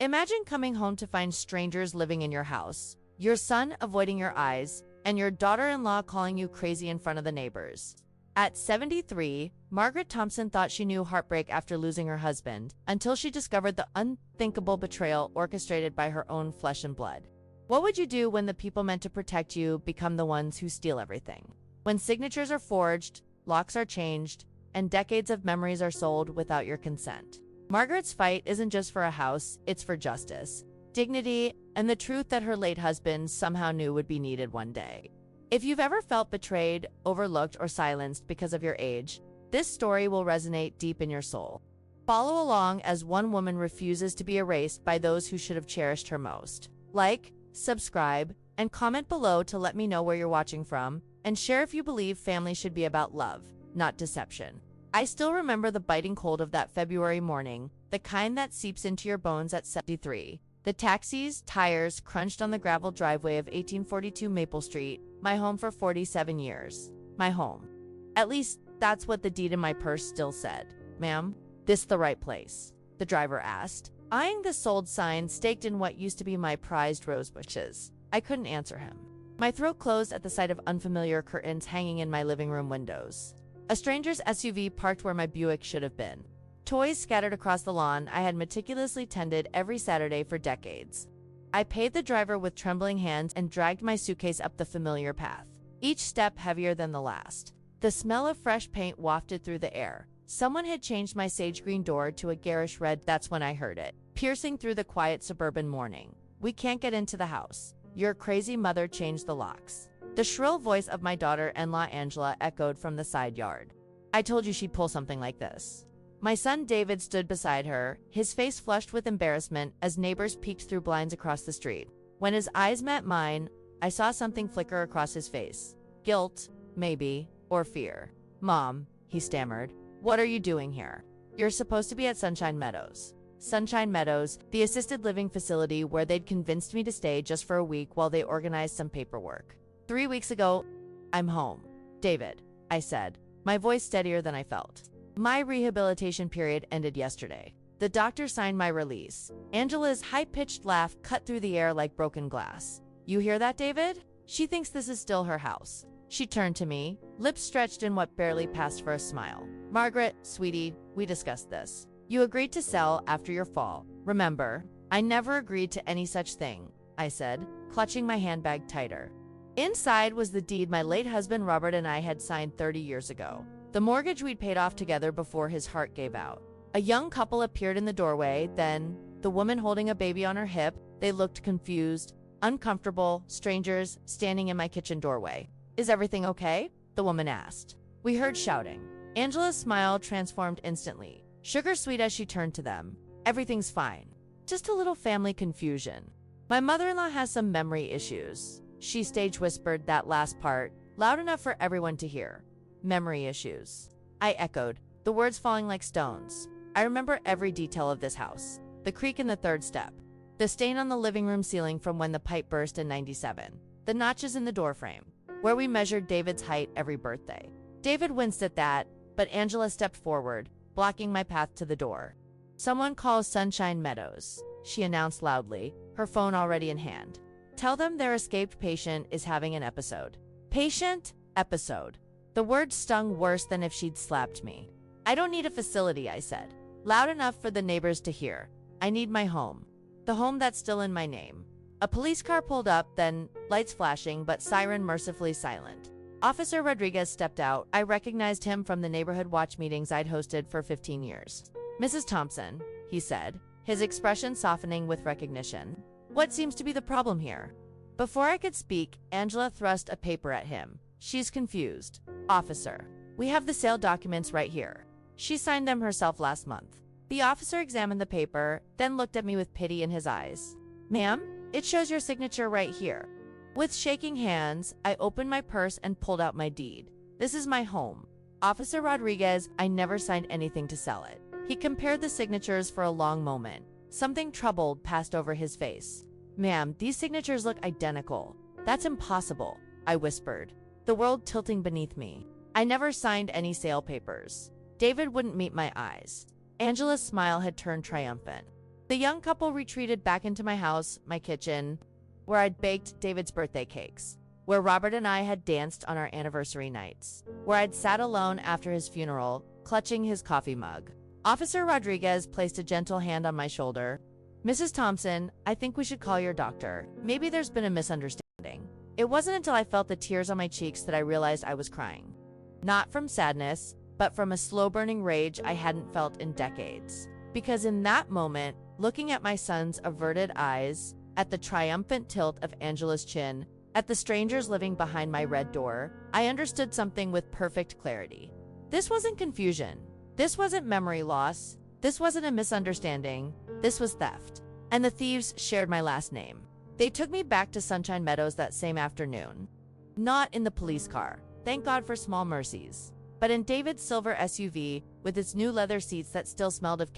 Imagine coming home to find strangers living in your house, your son avoiding your eyes, and your daughter-in-law calling you crazy in front of the neighbors. At 73, Margaret Thompson thought she knew heartbreak after losing her husband, until she discovered the unthinkable betrayal orchestrated by her own flesh and blood. What would you do when the people meant to protect you become the ones who steal everything? When signatures are forged, locks are changed, and decades of memories are sold without your consent? Margaret's fight isn't just for a house, it's for justice, dignity, and the truth that her late husband somehow knew would be needed one day. If you've ever felt betrayed, overlooked, or silenced because of your age, this story will resonate deep in your soul. Follow along as one woman refuses to be erased by those who should have cherished her most. Like, subscribe, and comment below to let me know where you're watching from, and share if you believe family should be about love, not deception. I still remember the biting cold of that February morning, the kind that seeps into your bones at 73. The taxi's tires crunched on the gravel driveway of 1842 Maple Street, my home for 47 years. My home. At least, that's what the deed in my purse still said. "Ma'am, this the right place?" the driver asked, eyeing the sold sign staked in what used to be my prized rose bushes. I couldn't answer him. My throat closed at the sight of unfamiliar curtains hanging in my living room windows. A stranger's SUV parked where my Buick should have been. Toys scattered across the lawn I had meticulously tended every Saturday for decades. I paid the driver with trembling hands and dragged my suitcase up the familiar path, each step heavier than the last. The smell of fresh paint wafted through the air. Someone had changed my sage green door to a garish red. That's when I heard it, piercing through the quiet suburban morning. "We can't get into the house. Your crazy mother changed the locks." The shrill voice of my daughter-in-law Angela echoed from the side yard. "I told you she'd pull something like this." My son David stood beside her, his face flushed with embarrassment as neighbors peeked through blinds across the street. When his eyes met mine, I saw something flicker across his face. Guilt, maybe, or fear. "Mom," he stammered, "what are you doing here? You're supposed to be at Sunshine Meadows." Sunshine Meadows, the assisted living facility where they'd convinced me to stay just for a week while they organized some paperwork. 3 weeks ago, "I'm home, David," I said, my voice steadier than I felt. "My rehabilitation period ended yesterday. The doctor signed my release." Angela's high-pitched laugh cut through the air like broken glass. "You hear that, David? She thinks this is still her house." She turned to me, lips stretched in what barely passed for a smile. "Margaret, sweetie, we discussed this. You agreed to sell after your fall. Remember, I never agreed to any such thing," I said, clutching my handbag tighter. Inside was the deed my late husband Robert and I had signed 30 years ago. The mortgage we'd paid off together before his heart gave out. A young couple appeared in the doorway, then, the woman holding a baby on her hip. They looked confused, uncomfortable, strangers standing in my kitchen doorway. "Is everything okay?" the woman asked. We heard shouting. Angela's smile transformed instantly, sugar sweet as she turned to them. "Everything's fine. Just a little family confusion. My mother-in-law has some memory issues." She stage whispered that last part, loud enough for everyone to hear. "Memory issues," I echoed, the words falling like stones. I remember every detail of this house. The creak in the third step. The stain on the living room ceiling from when the pipe burst in '97. The notches in the doorframe, where we measured David's height every birthday. David winced at that, but Angela stepped forward, blocking my path to the door. "Someone calls Sunshine Meadows," she announced loudly, her phone already in hand. "Tell them their escaped patient is having an episode." Patient? Episode. The word stung worse than if she'd slapped me. "I don't need a facility," I said, loud enough for the neighbors to hear. "I need my home. The home that's still in my name." A police car pulled up, then, lights flashing but siren mercifully silent. Officer Rodriguez stepped out. I recognized him from the neighborhood watch meetings I'd hosted for 15 years. "Mrs. Thompson," he said, his expression softening with recognition. "What seems to be the problem here?" Before I could speak, Angela thrust a paper at him. "She's confused. Officer, we have the sale documents right here. She signed them herself last month." The officer examined the paper, then looked at me with pity in his eyes. "Ma'am, it shows your signature right here." With shaking hands, I opened my purse and pulled out my deed. "This is my home. Officer Rodriguez, I never signed anything to sell it." He compared the signatures for a long moment. Something troubled passed over his face. "Ma'am, these signatures look identical." "That's impossible," I whispered, the world tilting beneath me. "I never signed any sale papers." David wouldn't meet my eyes. Angela's smile had turned triumphant. The young couple retreated back into my house, my kitchen, where I'd baked David's birthday cakes, where Robert and I had danced on our anniversary nights, where I'd sat alone after his funeral, clutching his coffee mug. Officer Rodriguez placed a gentle hand on my shoulder. "Mrs. Thompson, I think we should call your doctor. Maybe there's been a misunderstanding." It wasn't until I felt the tears on my cheeks that I realized I was crying. Not from sadness, but from a slow-burning rage I hadn't felt in decades. Because in that moment, looking at my son's averted eyes, at the triumphant tilt of Angela's chin, at the strangers living behind my red door, I understood something with perfect clarity. This wasn't confusion. This wasn't memory loss. This wasn't a misunderstanding. This was theft. And the thieves shared my last name. They took me back to Sunshine Meadows that same afternoon. Not in the police car, thank God for small mercies, but in David's silver SUV with its new leather seats that still smelled of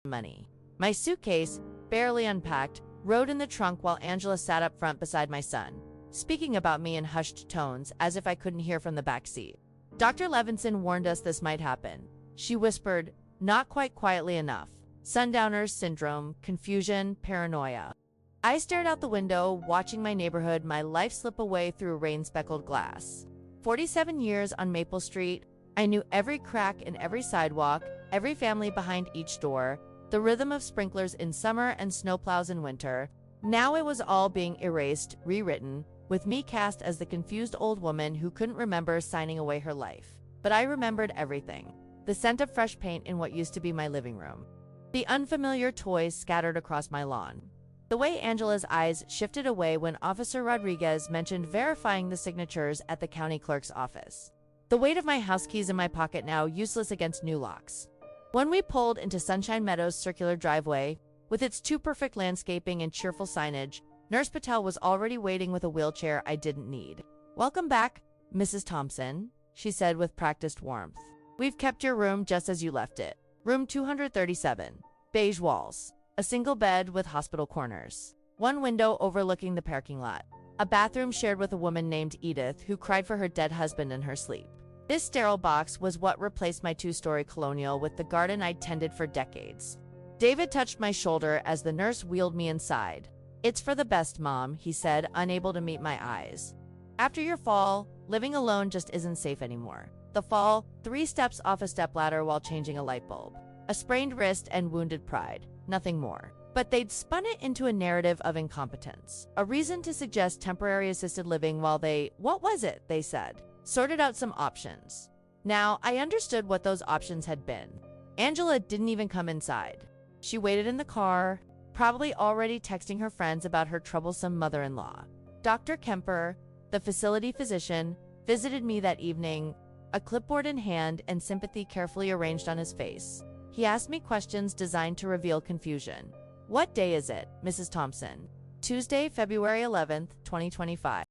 money. My suitcase, barely unpacked, rode in the trunk while Angela sat up front beside my son, speaking about me in hushed tones as if I couldn't hear from the back seat. "Dr. Levinson warned us this might happen," she whispered, not quite quietly enough. "Sundowners syndrome, confusion, paranoia." I stared out the window, watching my neighborhood, my life slip away through rain-speckled glass. 47 years on Maple Street, I knew every crack in every sidewalk, every family behind each door, the rhythm of sprinklers in summer and snowplows in winter. Now it was all being erased, rewritten, with me cast as the confused old woman who couldn't remember signing away her life. But I remembered everything. The scent of fresh paint in what used to be my living room. The unfamiliar toys scattered across my lawn. The way Angela's eyes shifted away when Officer Rodriguez mentioned verifying the signatures at the county clerk's office. The weight of my house keys in my pocket now useless against new locks. When we pulled into Sunshine Meadows' circular driveway, with its too perfect landscaping and cheerful signage, Nurse Patel was already waiting with a wheelchair I didn't need. "Welcome back, Mrs. Thompson," she said with practiced warmth. "We've kept your room just as you left it. Room 237. Beige walls. A single bed with hospital corners. One window overlooking the parking lot. A bathroom shared with a woman named Edith who cried for her dead husband in her sleep. This sterile box was what replaced my two-story colonial with the garden I'd tended for decades." David touched my shoulder as the nurse wheeled me inside. "It's for the best, Mom," he said, unable to meet my eyes. "After your fall, living alone just isn't safe anymore." The fall, 3 steps off a stepladder while changing a light bulb. A sprained wrist and wounded pride. Nothing more. But they'd spun it into a narrative of incompetence. A reason to suggest temporary assisted living while they, what was it, they said, sorted out some options. Now, I understood what those options had been. Angela didn't even come inside. She waited in the car, probably already texting her friends about her troublesome mother-in-law. Dr. Kemper, the facility physician, visited me that evening, a clipboard in hand and sympathy carefully arranged on his face. He asked me questions designed to reveal confusion. "What day is it, Mrs. Thompson?" "Tuesday, February 11th, 2025.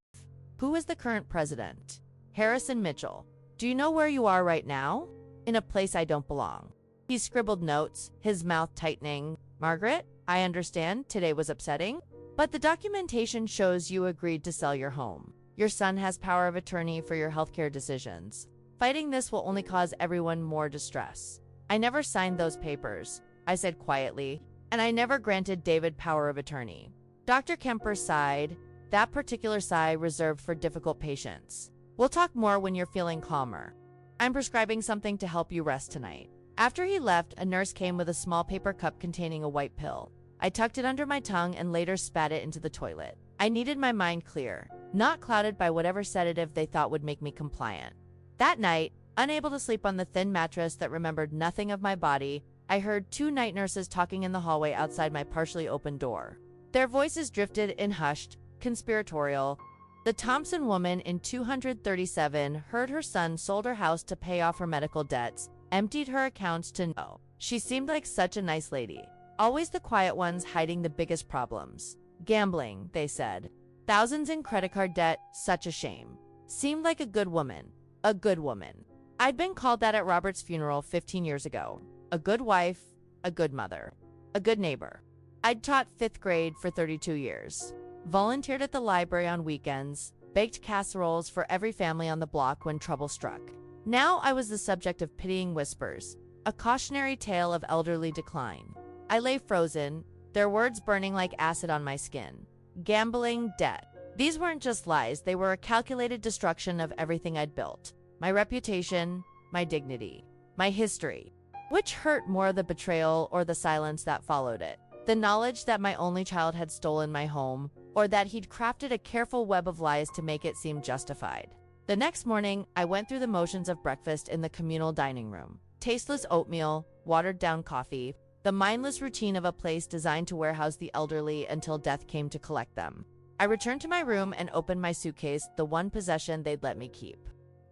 "Who is the current president?" "Harrison Mitchell." "Do you know where you are right now?" "In a place I don't belong." He scribbled notes, his mouth tightening. "Margaret, I understand today was upsetting, but the documentation shows you agreed to sell your home. Your son has power of attorney for your healthcare decisions. Fighting this will only cause everyone more distress." "I never signed those papers," I said quietly, "and I never granted David power of attorney." Dr. Kemper sighed, that particular sigh reserved for difficult patients. "We'll talk more when you're feeling calmer. I'm prescribing something to help you rest tonight." After he left, a nurse came with a small paper cup containing a white pill. I tucked it under my tongue and later spat it into the toilet. I needed my mind clear, not clouded by whatever sedative they thought would make me compliant. That night, unable to sleep on the thin mattress that remembered nothing of my body, I heard 2 night nurses talking in the hallway outside my partially open door. Their voices drifted in hushed, conspiratorial. The Thompson woman in 237 heard her son sold her house to pay off her medical debts, emptied her accounts to no. She seemed like such a nice lady. Always the quiet ones hiding the biggest problems. Gambling, they said. Thousands in credit card debt, such a shame. Seemed like a good woman. A good woman. I'd been called that at Robert's funeral 15 years ago. A good wife, a good mother, a good neighbor. I'd taught 5th grade for 32 years. Volunteered at the library on weekends, baked casseroles for every family on the block when trouble struck. Now I was the subject of pitying whispers, a cautionary tale of elderly decline. I lay frozen, their words burning like acid on my skin. Gambling, debt. These weren't just lies, they were a calculated destruction of everything I'd built. My reputation, my dignity, my history. Which hurt more, the betrayal or the silence that followed it? The knowledge that my only child had stolen my home, or that he'd crafted a careful web of lies to make it seem justified. The next morning, I went through the motions of breakfast in the communal dining room. Tasteless oatmeal, watered-down coffee, the mindless routine of a place designed to warehouse the elderly until death came to collect them. I returned to my room and opened my suitcase, the one possession they'd let me keep.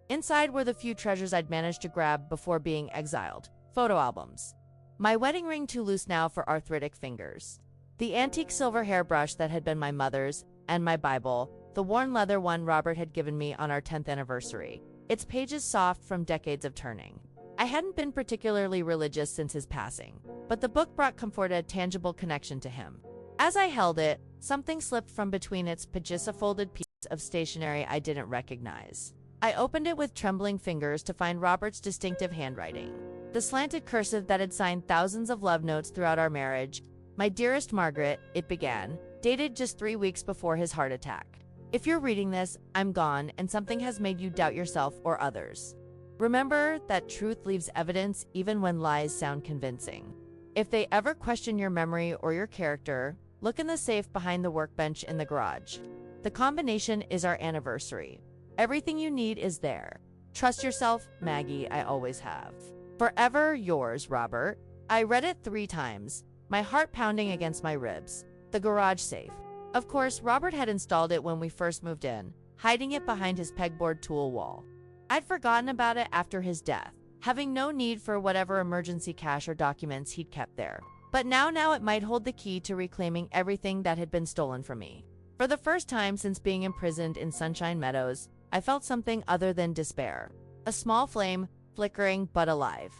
Inside were the few treasures I'd managed to grab before being exiled. Photo albums. My wedding ring too loose now for arthritic fingers. The antique silver hairbrush that had been my mother's, and my Bible, the worn leather one Robert had given me on our 10th anniversary, its pages soft from decades of turning. I hadn't been particularly religious since his passing, but the book brought comfort, a tangible connection to him. As I held it, something slipped from between its pages, a folded piece of stationery I didn't recognize. I opened it with trembling fingers to find Robert's distinctive handwriting. The slanted cursive that had signed thousands of love notes throughout our marriage. "My dearest Margaret," it began, dated just 3 weeks before his heart attack. "If you're reading this, I'm gone, and something has made you doubt yourself or others. Remember that truth leaves evidence even when lies sound convincing. If they ever question your memory or your character, look in the safe behind the workbench in the garage. The combination is our anniversary. Everything you need is there. Trust yourself, Maggie, I always have. Forever yours, Robert." I read it 3 times, my heart pounding against my ribs. The garage safe. Of course, Robert had installed it when we first moved in, hiding it behind his pegboard tool wall. I'd forgotten about it after his death, having no need for whatever emergency cash or documents he'd kept there. But now it might hold the key to reclaiming everything that had been stolen from me. For the first time since being imprisoned in Sunshine Meadows, I felt something other than despair. A small flame, flickering but alive.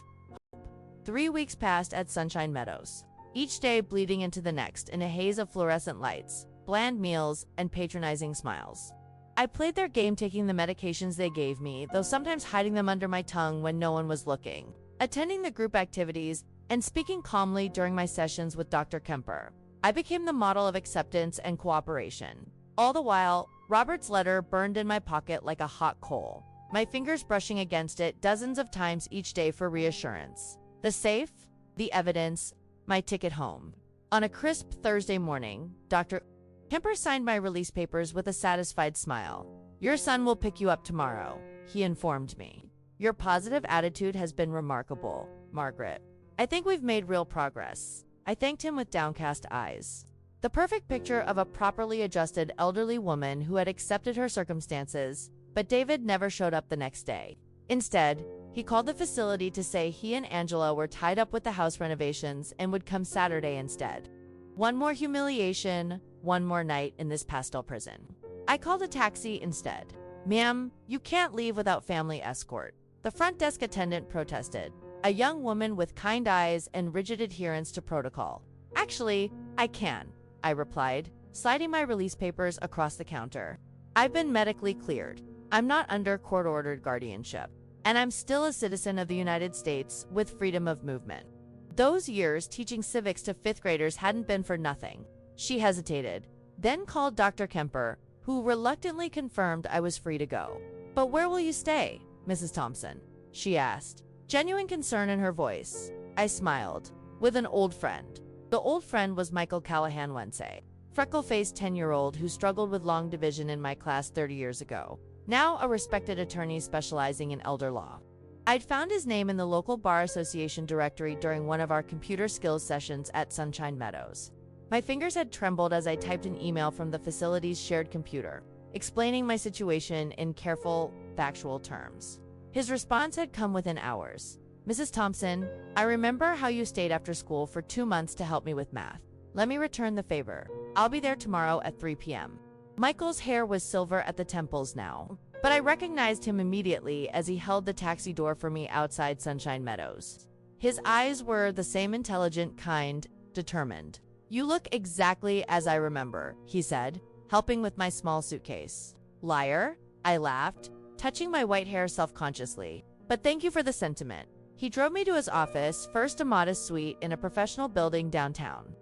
3 weeks passed at Sunshine Meadows, each day bleeding into the next in a haze of fluorescent lights, bland meals, and patronizing smiles. I played their game, taking the medications they gave me, though sometimes hiding them under my tongue when no one was looking, attending the group activities, and speaking calmly during my sessions with Dr. Kemper. I became the model of acceptance and cooperation. All the while, Robert's letter burned in my pocket like a hot coal, my fingers brushing against it dozens of times each day for reassurance. The safe, the evidence, my ticket home. On a crisp Thursday morning, Dr. Kemper signed my release papers with a satisfied smile. "Your son will pick you up tomorrow," he informed me. "Your positive attitude has been remarkable, Margaret. I think we've made real progress." I thanked him with downcast eyes. The perfect picture of a properly adjusted elderly woman who had accepted her circumstances, but David never showed up the next day. Instead, he called the facility to say he and Angela were tied up with the house renovations and would come Saturday instead. One more humiliation, one more night in this pastel prison. I called a taxi instead. "Ma'am, you can't leave without family escort," the front desk attendant protested, a young woman with kind eyes and rigid adherence to protocol. "Actually, I can," I replied, sliding my release papers across the counter. "I've been medically cleared. I'm not under court-ordered guardianship, and I'm still a citizen of the United States with freedom of movement." Those years teaching civics to 5th graders hadn't been for nothing. She hesitated, then called Dr. Kemper, who reluctantly confirmed I was free to go. "But where will you stay, Mrs. Thompson?" she asked, genuine concern in her voice. I smiled. "With an old friend." The old friend was Michael Callahan Wensey, freckle-faced 10-year-old who struggled with long division in my class 30 years ago, now a respected attorney specializing in elder law. I'd found his name in the local Bar Association directory during one of our computer skills sessions at Sunshine Meadows. My fingers had trembled as I typed an email from the facility's shared computer, explaining my situation in careful, factual terms. His response had come within hours. "Mrs. Thompson, I remember how you stayed after school for 2 months to help me with math. Let me return the favor. I'll be there tomorrow at 3 p.m. Michael's hair was silver at the temples now, but I recognized him immediately as he held the taxi door for me outside Sunshine Meadows. His eyes were the same, intelligent, kind, determined. "You look exactly as I remember," he said, helping with my small suitcase. "Liar," I laughed, touching my white hair self-consciously. "But thank you for the sentiment." He drove me to his office, first a modest suite in a professional building downtown.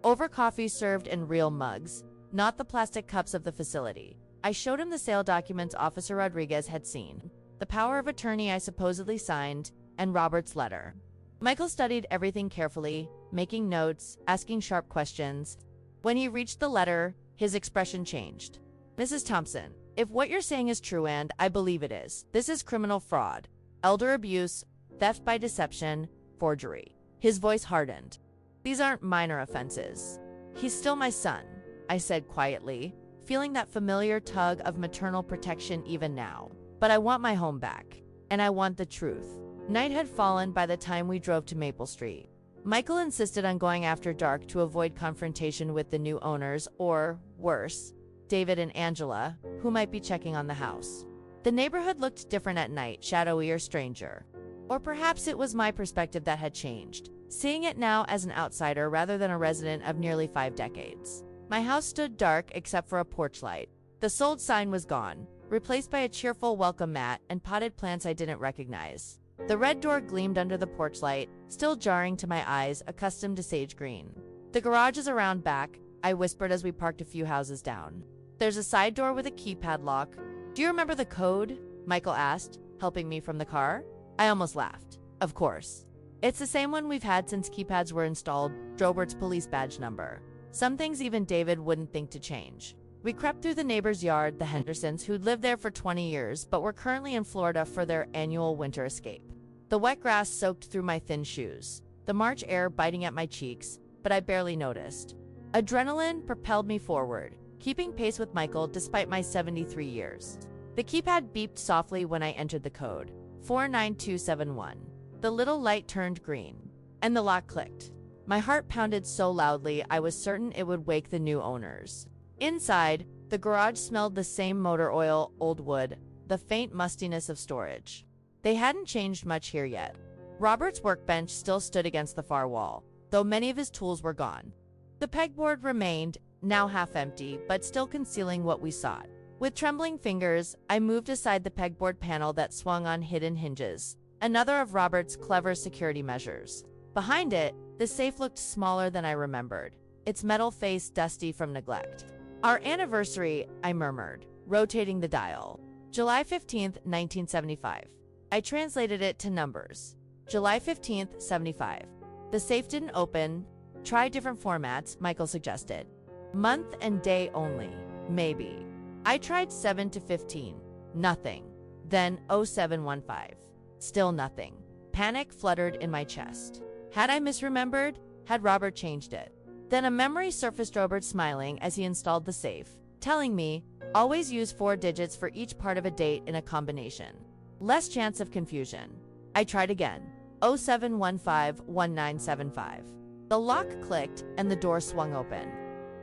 over coffee served in real mugs, not the plastic cups of the facility. I showed him the sale documents Officer Rodriguez had seen, the power of attorney I supposedly signed, and Robert's letter. Michael studied everything carefully, making notes, asking sharp questions. When he reached the letter, his expression changed. Mrs. Thompson, if what you're saying is true, and I believe it is, this is criminal fraud, elder abuse, theft by deception, forgery. His voice hardened. These aren't minor offenses. He's still my son, I said quietly, feeling that familiar tug of maternal protection even now. But I want my home back. And I want the truth. Night had fallen by the time we drove to Maple Street. Michael insisted on going after dark to avoid confrontation with the new owners, or, worse, David and Angela, who might be checking on the house. The neighborhood looked different at night, shadowy or stranger. Or perhaps it was my perspective that had changed, seeing it now as an outsider rather than a resident of nearly 5 decades. My house stood dark except for a porch light. The sold sign was gone, replaced by a cheerful welcome mat and potted plants I didn't recognize. The red door gleamed under the porch light, still jarring to my eyes, accustomed to sage green. The garage is around back, I whispered as we parked a few houses down. There's a side door with a keypad lock. Do you remember the code? Michael asked, helping me from the car. I almost laughed. Of course. It's the same one we've had since keypads were installed, Drobert's police badge number. Some things even David wouldn't think to change. We crept through the neighbor's yard, the Hendersons, who'd lived there for 20 years but were currently in Florida for their annual winter escape. The wet grass soaked through my thin shoes, the March air biting at my cheeks, but I barely noticed. Adrenaline propelled me forward, keeping pace with Michael despite my 73 years. The keypad beeped softly when I entered the code, 49271. The little light turned green, and the lock clicked. My heart pounded so loudly I was certain it would wake the new owners. Inside, the garage smelled the same motor oil, old wood, the faint mustiness of storage. They hadn't changed much here yet. Robert's workbench still stood against the far wall, though many of his tools were gone. The pegboard remained, now half empty, but still concealing what we sought. With trembling fingers, I moved aside the pegboard panel that swung on hidden hinges, another of Robert's clever security measures. Behind it, the safe looked smaller than I remembered, its metal face dusty from neglect. Our anniversary, I murmured, rotating the dial. July 15th, 1975. I translated it to numbers. July 15th, 75. The safe didn't open. Try different formats, Michael suggested. Month and day only, maybe. I tried 7 to 15. Nothing. Then 0715. Still nothing. Panic fluttered in my chest. Had I misremembered? Had Robert changed it? Then a memory surfaced, Robert smiling as he installed the safe, telling me, always use 4 digits for each part of a date in a combination. Less chance of confusion. I tried again. 07151975. The lock clicked and the door swung open.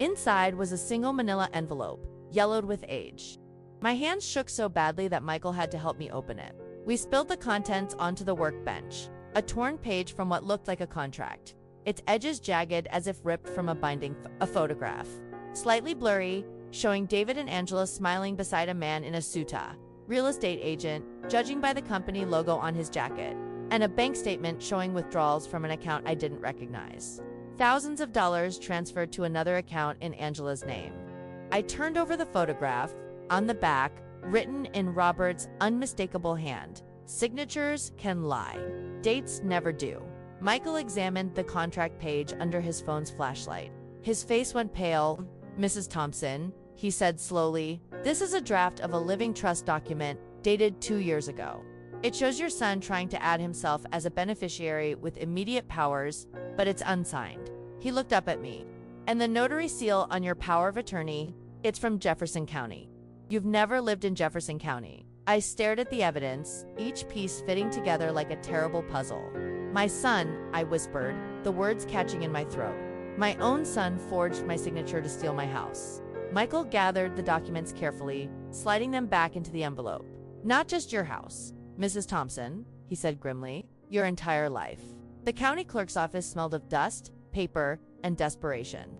Inside was a single manila envelope, yellowed with age. My hands shook so badly that Michael had to help me open it. We spilled the contents onto the workbench, a torn page from what looked like a contract, its edges jagged as if ripped from a binding, a photograph, slightly blurry, showing David and Angela smiling beside a man in a suta, real estate agent, judging by the company logo on his jacket, and a bank statement showing withdrawals from an account I didn't recognize. Thousands of dollars transferred to another account in Angela's name. I turned over the photograph. On the back, written in Robert's unmistakable hand, signatures can lie. Dates never do. Michael examined the contract page under his phone's flashlight. His face went pale. Mrs. Thompson, he said slowly, this is a draft of a living trust document dated 2 years ago. It shows your son trying to add himself as a beneficiary with immediate powers, but it's unsigned. He looked up at me. And the notary seal on your power of attorney, it's from Jefferson County. You've never lived in Jefferson County. I stared at the evidence, each piece fitting together like a terrible puzzle. My son, I whispered, the words catching in my throat. My own son forged my signature to steal my house. Michael gathered the documents carefully, sliding them back into the envelope. Not just your house, Mrs. Thompson, he said grimly, your entire life. The county clerk's office smelled of dust, paper, and desperation.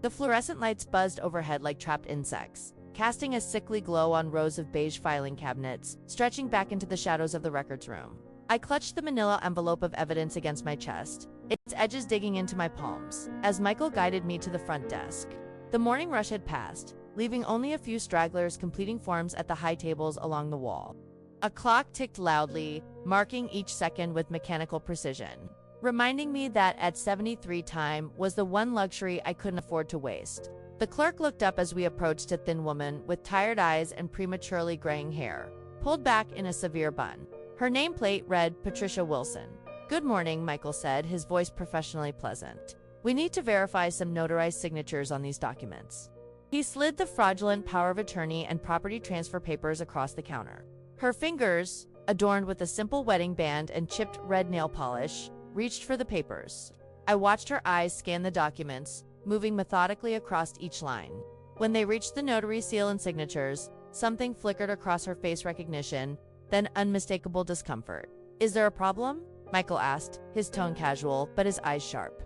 The fluorescent lights buzzed overhead like trapped insects, casting a sickly glow on rows of beige filing cabinets, stretching back into the shadows of the records room. I clutched the manila envelope of evidence against my chest, its edges digging into my palms, as Michael guided me to the front desk. The morning rush had passed, leaving only a few stragglers completing forms at the high tables along the wall. A clock ticked loudly, marking each second with mechanical precision, reminding me that at 73 time was the one luxury I couldn't afford to waste. The clerk looked up as we approached a thin woman with tired eyes and prematurely graying hair, pulled back in a severe bun. Her nameplate read Patricia Wilson. "Good morning," Michael said, his voice professionally pleasant. "We need to verify some notarized signatures on these documents." He slid the fraudulent power of attorney and property transfer papers across the counter. Her fingers, adorned with a simple wedding band and chipped red nail polish, reached for the papers. I watched her eyes scan the documents, moving methodically across each line. When they reached the notary seal and signatures, something flickered across her face: recognition, then unmistakable discomfort. "Is there a problem?" Michael asked, his tone casual, but his eyes sharp.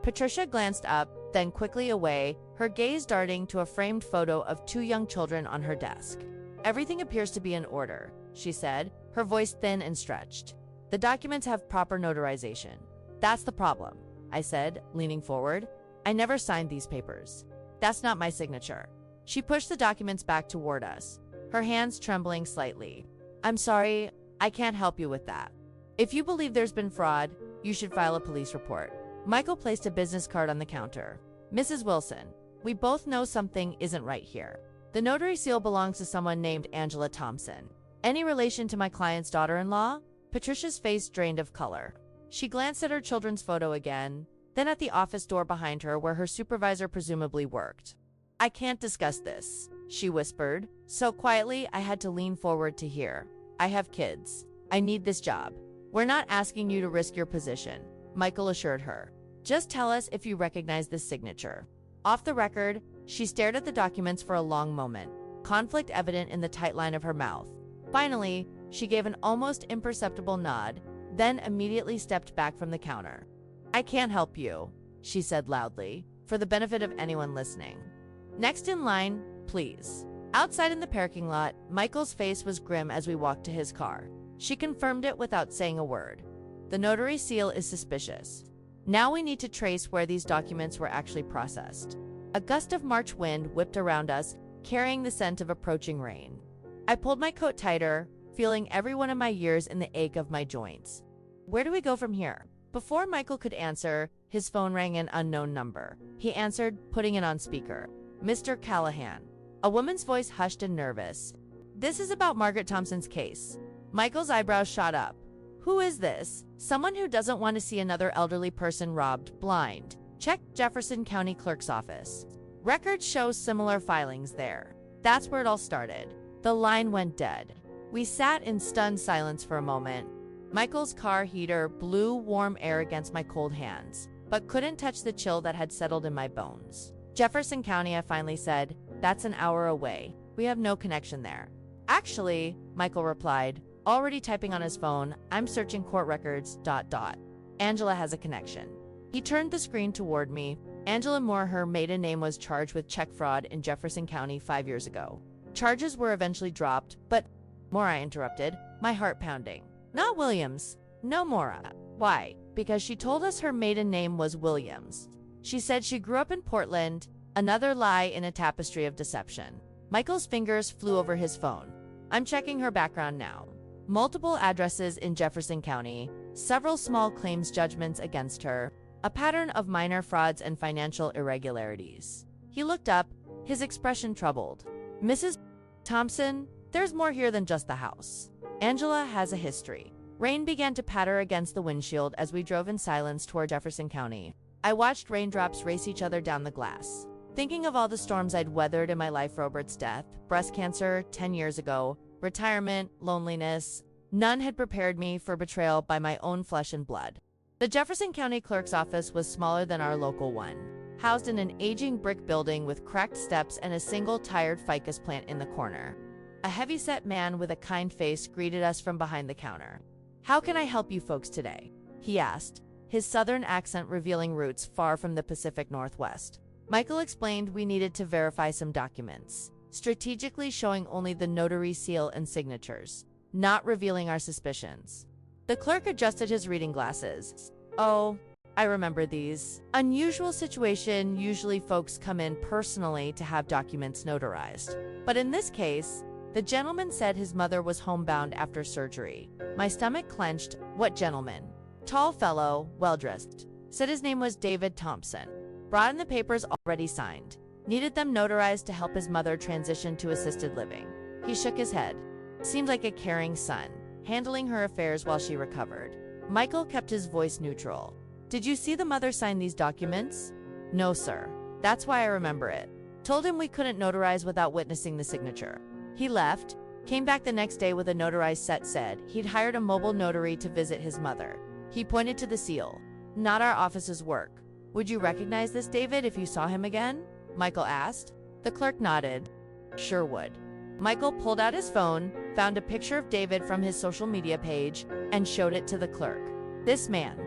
Patricia glanced up, then quickly away, her gaze darting to a framed photo of two young children on her desk. "Everything appears to be in order," she said, her voice thin and stretched. "The documents have proper notarization." "That's the problem," I said, leaning forward. "I never signed these papers. That's not my signature." She pushed the documents back toward us, her hands trembling slightly. "I'm sorry, I can't help you with that. If you believe there's been fraud, you should file a police report." Michael placed a business card on the counter. "Mrs. Wilson, we both know something isn't right here. The notary seal belongs to someone named Angela Thompson. Any relation to my client's daughter-in-law?" Patricia's face drained of color. She glanced at her children's photo again, then at the office door behind her where her supervisor presumably worked. "I can't discuss this," she whispered, so quietly I had to lean forward to hear. "I have kids. I need this job." "We're not asking you to risk your position," Michael assured her. "Just tell us if you recognize this signature." Off the record, she stared at the documents for a long moment, conflict evident in the tight line of her mouth. Finally, she gave an almost imperceptible nod, then immediately stepped back from the counter. "I can't help you," she said loudly, for the benefit of anyone listening. "Next in line, please." Outside in the parking lot, Michael's face was grim as we walked to his car. She confirmed it without saying a word. "The notary seal is suspicious. Now we need to trace where these documents were actually processed." A gust of March wind whipped around us, carrying the scent of approaching rain. I pulled my coat tighter, feeling every one of my years in the ache of my joints. "Where do we go from here?" Before Michael could answer, his phone rang an unknown number. He answered, putting it on speaker. "Mr. Callahan." A woman's voice hushed and nervous. "This is about Margaret Thompson's case." Michael's eyebrows shot up. "Who is this?" "Someone who doesn't want to see another elderly person robbed blind. Check Jefferson County Clerk's office. Records show similar filings there." That's where it all started. The line went dead. We sat in stunned silence for a moment. Michael's car heater blew warm air against my cold hands, but couldn't touch the chill that had settled in my bones. "Jefferson County," I finally said. "That's an hour away. We have no connection there." "Actually," Michael replied, already typing on his phone, "I'm searching court records, ... Angela has a connection." He turned the screen toward me. Angela Moore, her maiden name, was charged with check fraud in Jefferson County 5 years ago. Charges were eventually dropped, but Moore, I interrupted, my heart pounding. "Not Williams. No, Mora." "Why?" "Because she told us her maiden name was Williams. She said she grew up in Portland." Another lie in a tapestry of deception. Michael's fingers flew over his phone. "I'm checking her background now. Multiple addresses in Jefferson County, several small claims judgments against her, a pattern of minor frauds and financial irregularities." He looked up, his expression troubled. "Mrs. Thompson, there's more here than just the house. Angela has a history." Rain began to patter against the windshield as we drove in silence toward Jefferson County. I watched raindrops race each other down the glass, thinking of all the storms I'd weathered in my life: Robert's death, breast cancer 10 years ago, retirement, loneliness. None had prepared me for betrayal by my own flesh and blood. The Jefferson County Clerk's office was smaller than our local one, housed in an aging brick building with cracked steps and a single tired ficus plant in the corner. A heavy-set man with a kind face greeted us from behind the counter. "How can I help you folks today?" he asked, his southern accent revealing roots far from the Pacific Northwest. Michael explained we needed to verify some documents, strategically showing only the notary seal and signatures, not revealing our suspicions. The clerk adjusted his reading glasses. "Oh, I remember these. Unusual situation, usually folks come in personally to have documents notarized. But in this case, the gentleman said his mother was homebound after surgery. My stomach clenched. What gentleman? Tall fellow, well-dressed. Said his name was David Thompson. Brought in the papers already signed. Needed them notarized to help his mother transition to assisted living. He shook his head. Seemed like a caring son, handling her affairs while she recovered. Michael kept his voice neutral. Did you see the mother sign these documents? No, sir. That's why I remember it. Told him we couldn't notarize without witnessing the signature. He left, came back the next day with a notarized set, said he'd hired a mobile notary to visit his mother. He pointed to the seal. Not our office's work. Would you recognize this David if you saw him again? Michael asked. The clerk nodded. Sure would. Michael pulled out his phone, found a picture of David from his social media page, and showed it to the clerk. This man.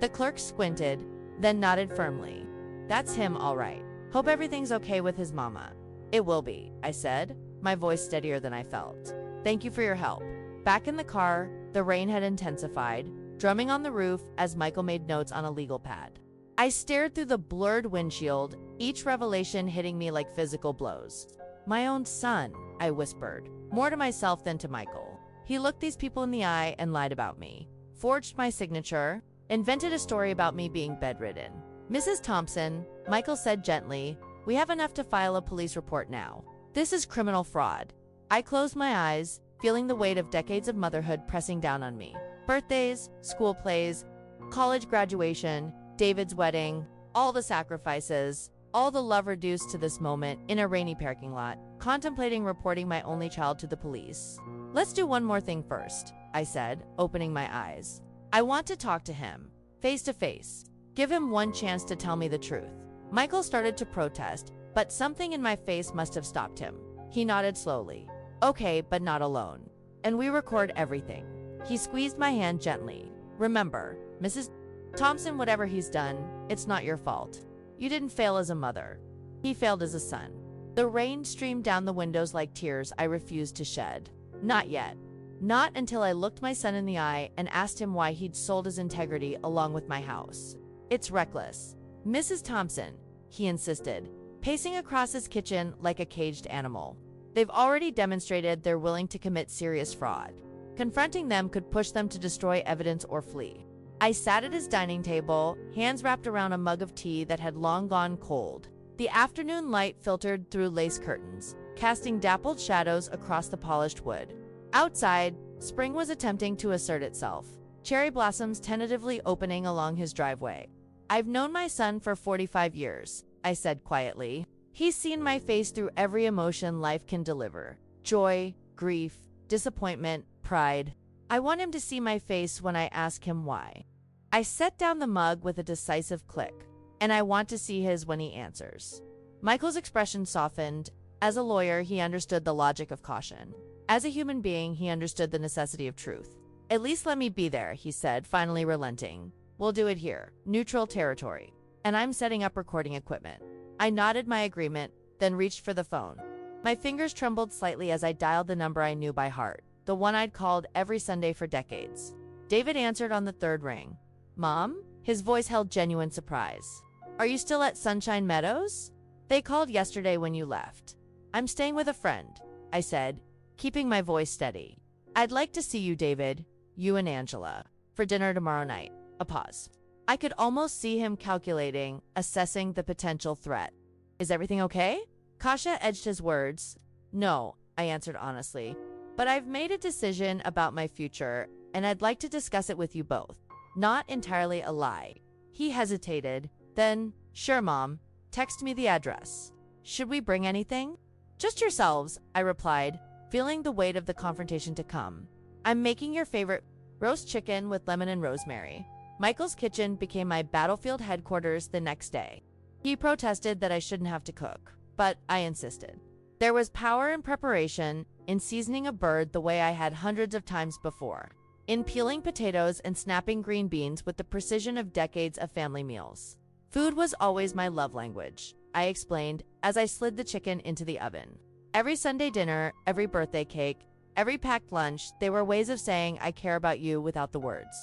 The clerk squinted, then nodded firmly. That's him, all right. Hope everything's okay with his mama. It will be, I said, my voice steadier than I felt. Thank you for your help. Back in the car, the rain had intensified, drumming on the roof as Michael made notes on a legal pad. I stared through the blurred windshield, each revelation hitting me like physical blows. My own son, I whispered, more to myself than to Michael. He looked these people in the eye and lied about me. Forged my signature, invented a story about me being bedridden. Mrs. Thompson, Michael said gently, we have enough to file a police report now. This is criminal fraud. I closed my eyes, feeling the weight of decades of motherhood pressing down on me. Birthdays, school plays, college graduation, David's wedding, all the sacrifices, all the love reduced to this moment in a rainy parking lot, contemplating reporting my only child to the police. Let's do one more thing first, I said, opening my eyes. I want to talk to him, face to face. Give him one chance to tell me the truth. Michael started to protest, but something in my face must have stopped him. He nodded slowly. Okay, but not alone. And we record everything. He squeezed my hand gently. Remember, Mrs. Thompson, whatever he's done, it's not your fault. You didn't fail as a mother. He failed as a son. The rain streamed down the windows like tears I refused to shed. Not yet. Not until I looked my son in the eye and asked him why he'd sold his integrity along with my house. It's reckless. Mrs. Thompson, he insisted, pacing across his kitchen like a caged animal. They've already demonstrated they're willing to commit serious fraud. Confronting them could push them to destroy evidence or flee. I sat at his dining table, hands wrapped around a mug of tea that had long gone cold. The afternoon light filtered through lace curtains, casting dappled shadows across the polished wood. Outside, spring was attempting to assert itself, cherry blossoms tentatively opening along his driveway. I've known my son for 45 years, I said quietly. He's seen my face through every emotion life can deliver. Joy, grief, disappointment, pride. I want him to see my face when I ask him why. I set down the mug with a decisive click, and I want to see his when he answers. Michael's expression softened. As a lawyer, he understood the logic of caution. As a human being, he understood the necessity of truth. At least let me be there, he said, finally relenting. We'll do it here, neutral territory. And I'm setting up recording equipment. I nodded my agreement, then reached for the phone. My fingers trembled slightly as I dialed the number I knew by heart, the one I'd called every Sunday for decades. David answered on the third ring. Mom? His voice held genuine surprise. Are you still at Sunshine Meadows? They called yesterday when you left. I'm staying with a friend, I said, keeping my voice steady. I'd like to see you, David, you and Angela, for dinner tomorrow night. A pause. I could almost see him calculating, assessing the potential threat. Is everything okay? Kasha edged his words. No, I answered honestly, but I've made a decision about my future, and I'd like to discuss it with you both. Not entirely a lie. He hesitated, then, sure, Mom, text me the address. Should we bring anything? Just yourselves, I replied, feeling the weight of the confrontation to come. I'm making your favorite roast chicken with lemon and rosemary. Michael's kitchen became my battlefield headquarters the next day. He protested that I shouldn't have to cook, but I insisted. There was power in preparation, in seasoning a bird the way I had hundreds of times before, in peeling potatoes and snapping green beans with the precision of decades of family meals. Food was always my love language, I explained as I slid the chicken into the oven. Every Sunday dinner, every birthday cake, every packed lunch, they were ways of saying I care about you without the words.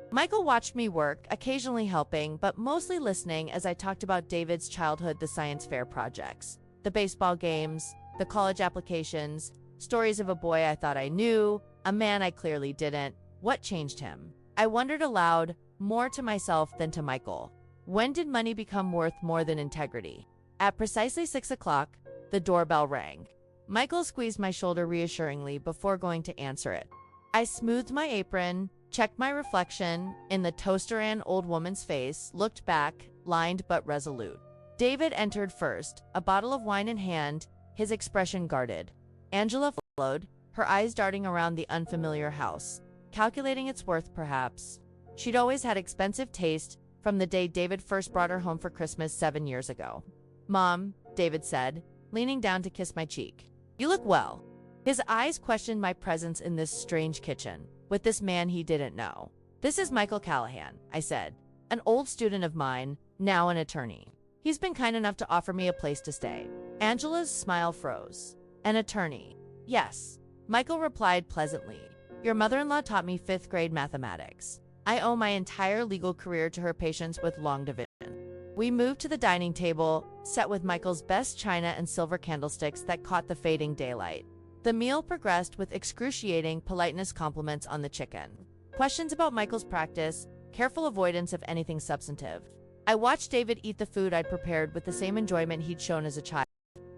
Michael watched me work, occasionally helping, but mostly listening as I talked about David's childhood, the science fair projects, the baseball games, the college applications, stories of a boy I thought I knew, a man I clearly didn't. What changed him? I wondered aloud, more to myself than to Michael. When did money become worth more than integrity? At precisely 6 o'clock, the doorbell rang. Michael squeezed my shoulder reassuringly before going to answer it. I smoothed my apron, checked my reflection in the toaster-and old woman's face, looked back, lined but resolute. David entered first, a bottle of wine in hand, his expression guarded. Angela followed, her eyes darting around the unfamiliar house, calculating its worth perhaps. She'd always had expensive taste from the day David first brought her home for Christmas 7 years ago. "Mom," David said, leaning down to kiss my cheek. "You look well." His eyes questioned my presence in this strange kitchen, with this man he didn't know. "This is Michael Callahan," I said, "an old student of mine, now an attorney. He's been kind enough to offer me a place to stay." Angela's smile froze. "An attorney?" "Yes," Michael replied pleasantly. "Your mother-in-law taught me 5th grade mathematics. I owe my entire legal career to her patience with long division." We moved to the dining table, set with Michael's best china and silver candlesticks that caught the fading daylight. The meal progressed with excruciating politeness, compliments on the chicken, questions about Michael's practice, careful avoidance of anything substantive. I watched David eat the food I'd prepared with the same enjoyment he'd shown as a child,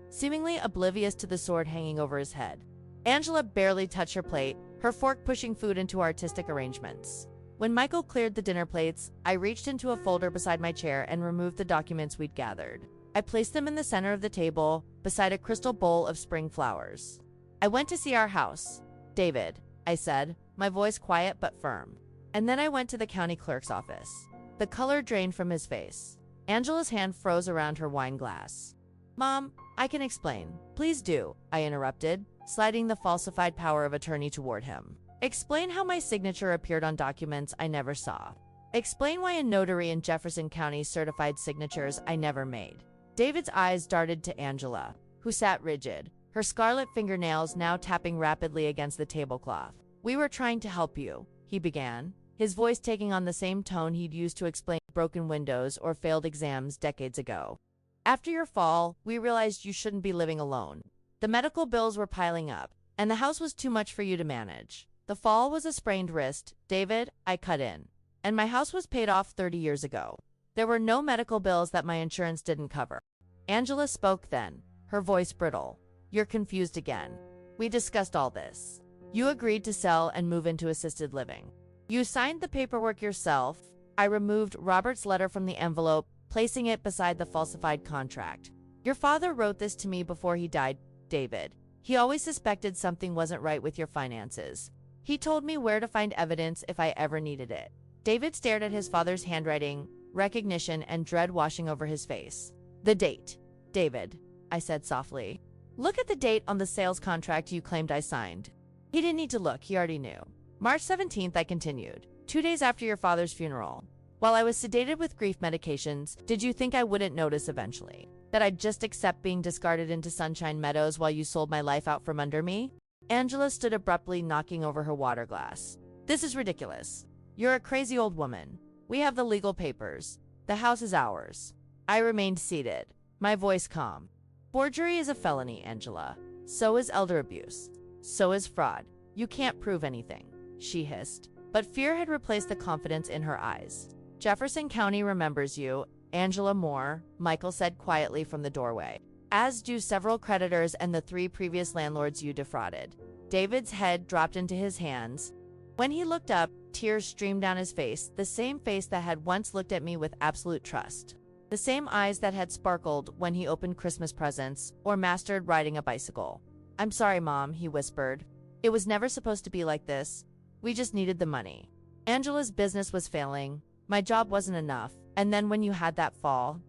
seemingly oblivious to the sword hanging over his head. Angela barely touched her plate, her fork pushing food into artistic arrangements. When Michael cleared the dinner plates, I reached into a folder beside my chair and removed the documents we'd gathered. I placed them in the center of the table, beside a crystal bowl of spring flowers. "I went to see our house, David," I said, my voice quiet but firm. "And then I went to the county clerk's office." The color drained from his face. Angela's hand froze around her wine glass. "Mom, I can explain." "Please do," I interrupted, sliding the falsified power of attorney toward him. "Explain how my signature appeared on documents I never saw. Explain why a notary in Jefferson County certified signatures I never made." David's eyes darted to Angela, who sat rigid, her scarlet fingernails now tapping rapidly against the tablecloth. "We were trying to help you," he began, his voice taking on the same tone he'd used to explain broken windows or failed exams decades ago. "After your fall, we realized you shouldn't be living alone. The medical bills were piling up, and the house was too much for you to manage. The fall was a sprained wrist, David," I cut in, "and my house was paid off 30 years ago. There were no medical bills that my insurance didn't cover." Angela spoke then, her voice brittle. "You're confused again. We discussed all this. You agreed to sell and move into assisted living. You signed the paperwork yourself." I removed Robert's letter from the envelope, placing it beside the falsified contract. "Your father wrote this to me before he died, David. He always suspected something wasn't right with your finances. He told me where to find evidence if I ever needed it." David stared at his father's handwriting, recognition and dread washing over his face. "The date, David," I said softly. "Look at the date on the sales contract you claimed I signed." He didn't need to look, he already knew. "March 17th, I continued, 2 days after your father's funeral. While I was sedated with grief medications, did you think I wouldn't notice eventually? That I'd just accept being discarded into Sunshine Meadows while you sold my life out from under me?" Angela stood abruptly, knocking over her water glass. "This is ridiculous. You're a crazy old woman. We have the legal papers. The house is ours." I remained seated, my voice calm. "Forgery is a felony, Angela. So is elder abuse. So is fraud. You can't prove anything," she hissed. But fear had replaced the confidence in her eyes. "Jefferson County remembers you, Angela Moore," Michael said quietly from the doorway. "As do several creditors and the 3 previous landlords you defrauded." David's head dropped into his hands. When he looked up, tears streamed down his face, the same face that had once looked at me with absolute trust. The same eyes that had sparkled when he opened Christmas presents or mastered riding a bicycle. "I'm sorry, Mom," he whispered. "It was never supposed to be like this. We just needed the money. Angela's business was failing. My job wasn't enough. And then when you had that fall, ...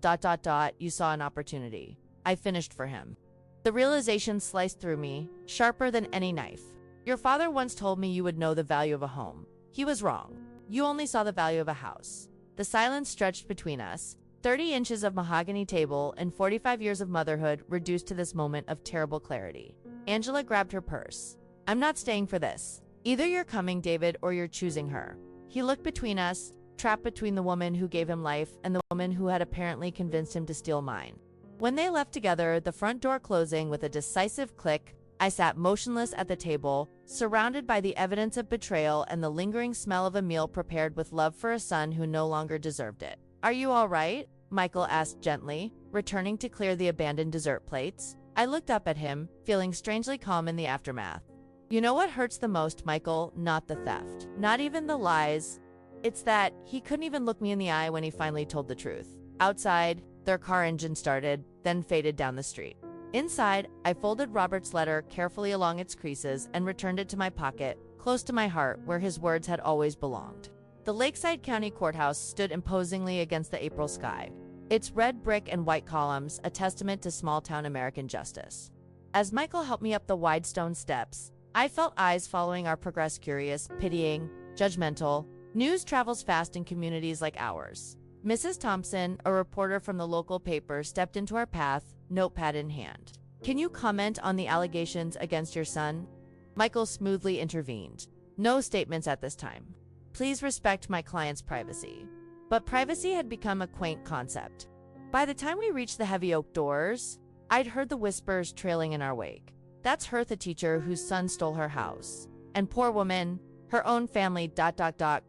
you saw an opportunity. I finished for him." The realization sliced through me, sharper than any knife. "Your father once told me you would know the value of a home. He was wrong. You only saw the value of a house." The silence stretched between us, 30 inches of mahogany table and 45 years of motherhood reduced to this moment of terrible clarity. Angela grabbed her purse. "I'm not staying for this. Either you're coming, David, or you're choosing her." He looked between us, trapped between the woman who gave him life and the woman who had apparently convinced him to steal mine. When they left together, the front door closing with a decisive click, I sat motionless at the table, surrounded by the evidence of betrayal and the lingering smell of a meal prepared with love for a son who no longer deserved it. "Are you all right?" Michael asked gently, returning to clear the abandoned dessert plates. I looked up at him, feeling strangely calm in the aftermath. "You know what hurts the most, Michael? Not the theft. Not even the lies. It's that he couldn't even look me in the eye when he finally told the truth." Outside, their car engine started, then faded down the street. Inside, I folded Robert's letter carefully along its creases and returned it to my pocket, close to my heart where his words had always belonged. The Lakeside County Courthouse stood imposingly against the April sky, its red brick and white columns a testament to small-town American justice. As Michael helped me up the wide stone steps, I felt eyes following our progress, curious, pitying, judgmental. News travels fast in communities like ours. Mrs. Thompson, a reporter from the local paper, stepped into our path, notepad in hand. "Can you comment on the allegations against your son?" Michael smoothly intervened. "No statements at this time. Please respect my client's privacy." But privacy had become a quaint concept. By the time we reached the heavy oak doors, I'd heard the whispers trailing in our wake. "That's her, the teacher whose son stole her house. And poor woman, her own family,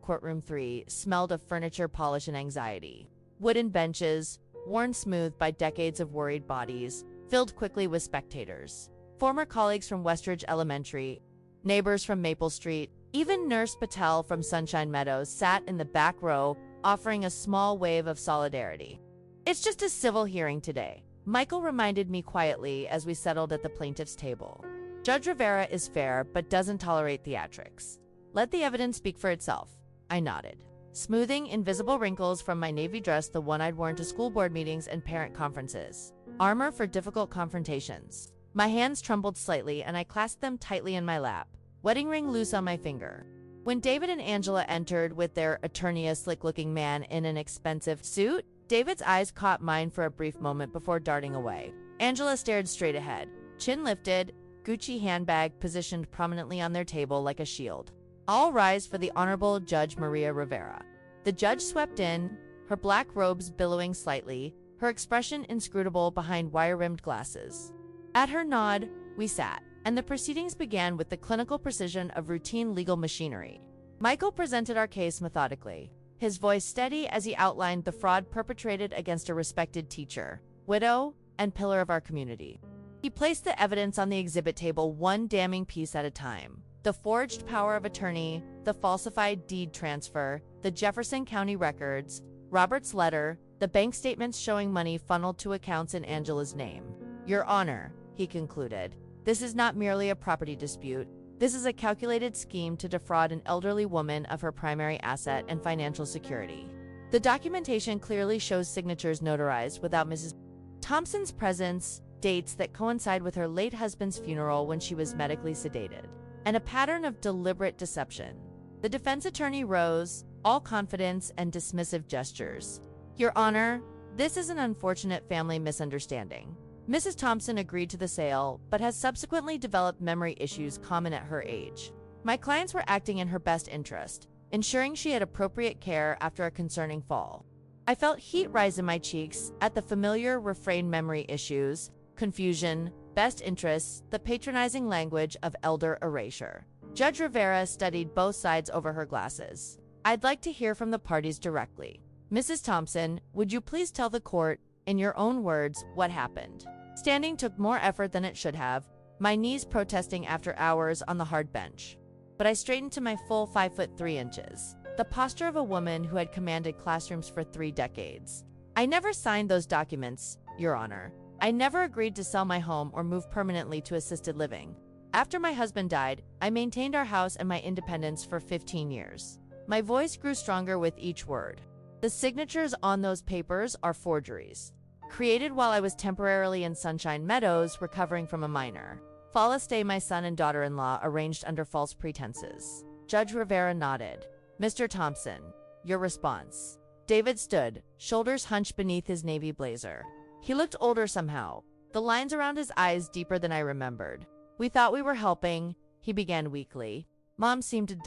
Courtroom 3 smelled of furniture polish and anxiety. Wooden benches, worn smooth by decades of worried bodies, filled quickly with spectators. Former colleagues from Westridge Elementary, neighbors from Maple Street, even Nurse Patel from Sunshine Meadows sat in the back row, offering a small wave of solidarity. "It's just a civil hearing today," Michael reminded me quietly as we settled at the plaintiff's table. "Judge Rivera is fair but doesn't tolerate theatrics. Let the evidence speak for itself." I nodded, smoothing invisible wrinkles from my navy dress, the one I'd worn to school board meetings and parent conferences. Armor for difficult confrontations. My hands trembled slightly and I clasped them tightly in my lap, wedding ring loose on my finger. When David and Angela entered with their attorney, a slick-looking man in an expensive suit, David's eyes caught mine for a brief moment before darting away. Angela stared straight ahead, chin lifted, Gucci handbag positioned prominently on their table like a shield. "All rise for the Honorable Judge Maria Rivera." The judge swept in, her black robes billowing slightly, her expression inscrutable behind wire-rimmed glasses. At her nod, we sat, and the proceedings began with the clinical precision of routine legal machinery. Michael presented our case methodically, his voice steady as he outlined the fraud perpetrated against a respected teacher, widow, and pillar of our community. He placed the evidence on the exhibit table, one damning piece at a time. The forged power of attorney, the falsified deed transfer, the Jefferson County records, Robert's letter, the bank statements showing money funneled to accounts in Angela's name. "Your Honor," he concluded, "this is not merely a property dispute. This is a calculated scheme to defraud an elderly woman of her primary asset and financial security." The documentation clearly shows signatures notarized without Mrs. Thompson's presence, dates that coincide with her late husband's funeral when she was medically sedated, and a pattern of deliberate deception. The defense attorney rose, all confidence and dismissive gestures. "Your Honor, this is an unfortunate family misunderstanding. Mrs. Thompson agreed to the sale, but has subsequently developed memory issues common at her age. My clients were acting in her best interest, ensuring she had appropriate care after a concerning fall." I felt heat rise in my cheeks at the familiar refrain: memory issues, confusion, best interests, the patronizing language of elder erasure. Judge Rivera studied both sides over her glasses. "I'd like to hear from the parties directly. Mrs. Thompson, would you please tell the court, in your own words, what happened?" Standing took more effort than it should have, my knees protesting after hours on the hard bench. But I straightened to my full 5'3", the posture of a woman who had commanded classrooms for 3 decades. "I never signed those documents, Your Honor. I never agreed to sell my home or move permanently to assisted living. After my husband died, I maintained our house and my independence for 15 years. My voice grew stronger with each word. The signatures on those papers are forgeries, created while I was temporarily in Sunshine Meadows recovering from a minor. Fall stay my son and daughter-in-law arranged under false pretenses." Judge Rivera nodded. "Mr. Thompson, your response." David stood, shoulders hunched beneath his navy blazer. He looked older somehow, the lines around his eyes deeper than I remembered. "We thought we were helping," he began weakly. Mom seemed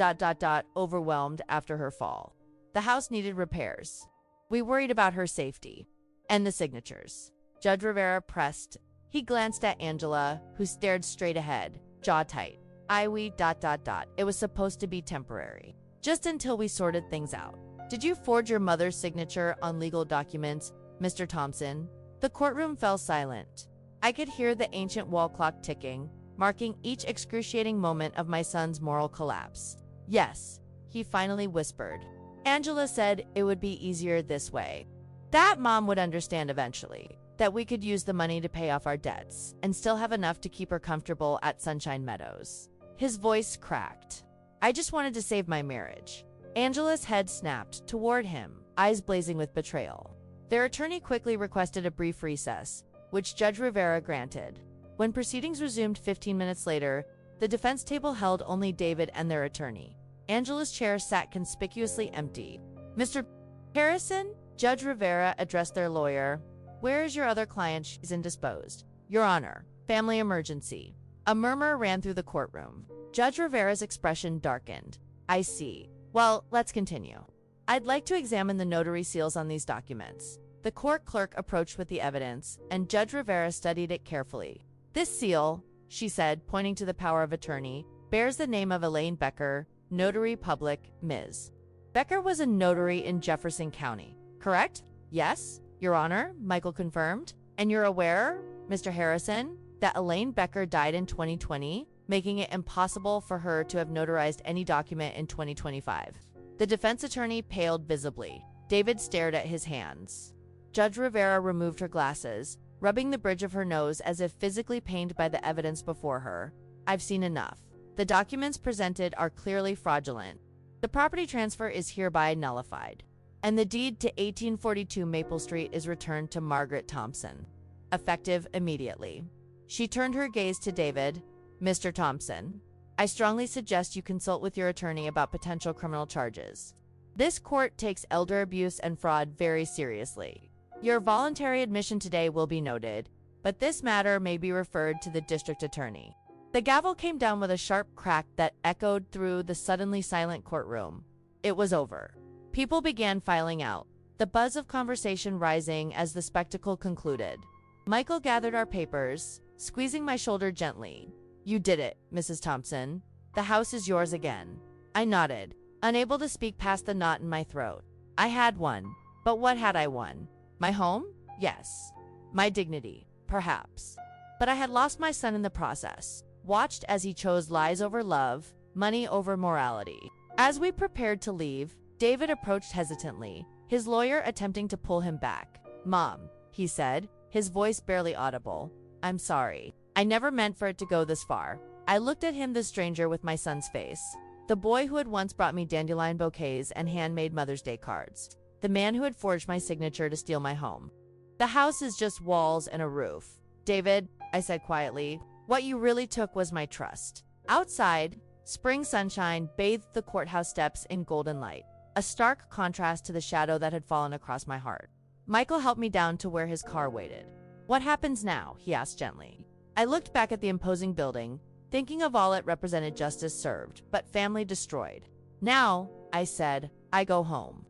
overwhelmed after her fall. The house needed repairs. We worried about her safety. And the signatures. Judge Rivera pressed. He glanced at Angela, who stared straight ahead, jaw tight. It was supposed to be temporary. Just until we sorted things out. Did you forge your mother's signature on legal documents, Mr. Thompson? The courtroom fell silent. I could hear the ancient wall clock ticking, marking each excruciating moment of my son's moral collapse. Yes, he finally whispered. Angela said it would be easier this way. That Mom would understand eventually, that we could use the money to pay off our debts and still have enough to keep her comfortable at Sunshine Meadows. His voice cracked. I just wanted to save my marriage. Angela's head snapped toward him, eyes blazing with betrayal. Their attorney quickly requested a brief recess, which Judge Rivera granted. When proceedings resumed 15 minutes later, the defense table held only David and their attorney. Angela's chair sat conspicuously empty. Mr. Harrison, Judge Rivera addressed their lawyer. Where is your other client? She's indisposed. Your Honor, family emergency. A murmur ran through the courtroom. Judge Rivera's expression darkened. I see. Well, let's continue. I'd like to examine the notary seals on these documents. The court clerk approached with the evidence, and Judge Rivera studied it carefully. This seal, she said, pointing to the power of attorney, bears the name of Elaine Becker, Notary Public, Ms. Becker was a notary in Jefferson County, correct? Yes, Your Honor, Michael confirmed. And you're aware, Mr. Harrison, that Elaine Becker died in 2020, making it impossible for her to have notarized any document in 2025. The defense attorney paled visibly. David stared at his hands. Judge Rivera removed her glasses, rubbing the bridge of her nose as if physically pained by the evidence before her. I've seen enough. The documents presented are clearly fraudulent. The property transfer is hereby nullified, and the deed to 1842 Maple Street is returned to Margaret Thompson, effective immediately. She turned her gaze to David. Mr. Thompson, I strongly suggest you consult with your attorney about potential criminal charges. This court takes elder abuse and fraud very seriously. Your voluntary admission today will be noted, but this matter may be referred to the district attorney. The gavel came down with a sharp crack that echoed through the suddenly silent courtroom. It was over. People began filing out, the buzz of conversation rising as the spectacle concluded. Michael gathered our papers, squeezing my shoulder gently. You did it, Mrs. Thompson. The house is yours again. I nodded, unable to speak past the knot in my throat. I had won. But what had I won? My home? Yes. My dignity? Perhaps. But I had lost my son in the process, watched as he chose lies over love, money over morality. As we prepared to leave, David approached hesitantly, his lawyer attempting to pull him back. Mom, he said, his voice barely audible. I'm sorry. I never meant for it to go this far. I looked at him, the stranger with my son's face. The boy who had once brought me dandelion bouquets and handmade Mother's Day cards. The man who had forged my signature to steal my home. The house is just walls and a roof. David, I said quietly, what you really took was my trust. Outside, spring sunshine bathed the courthouse steps in golden light, a stark contrast to the shadow that had fallen across my heart. Michael helped me down to where his car waited. What happens now? He asked gently. I looked back at the imposing building, thinking of all it represented: justice served, but family destroyed. Now, I said, I go home.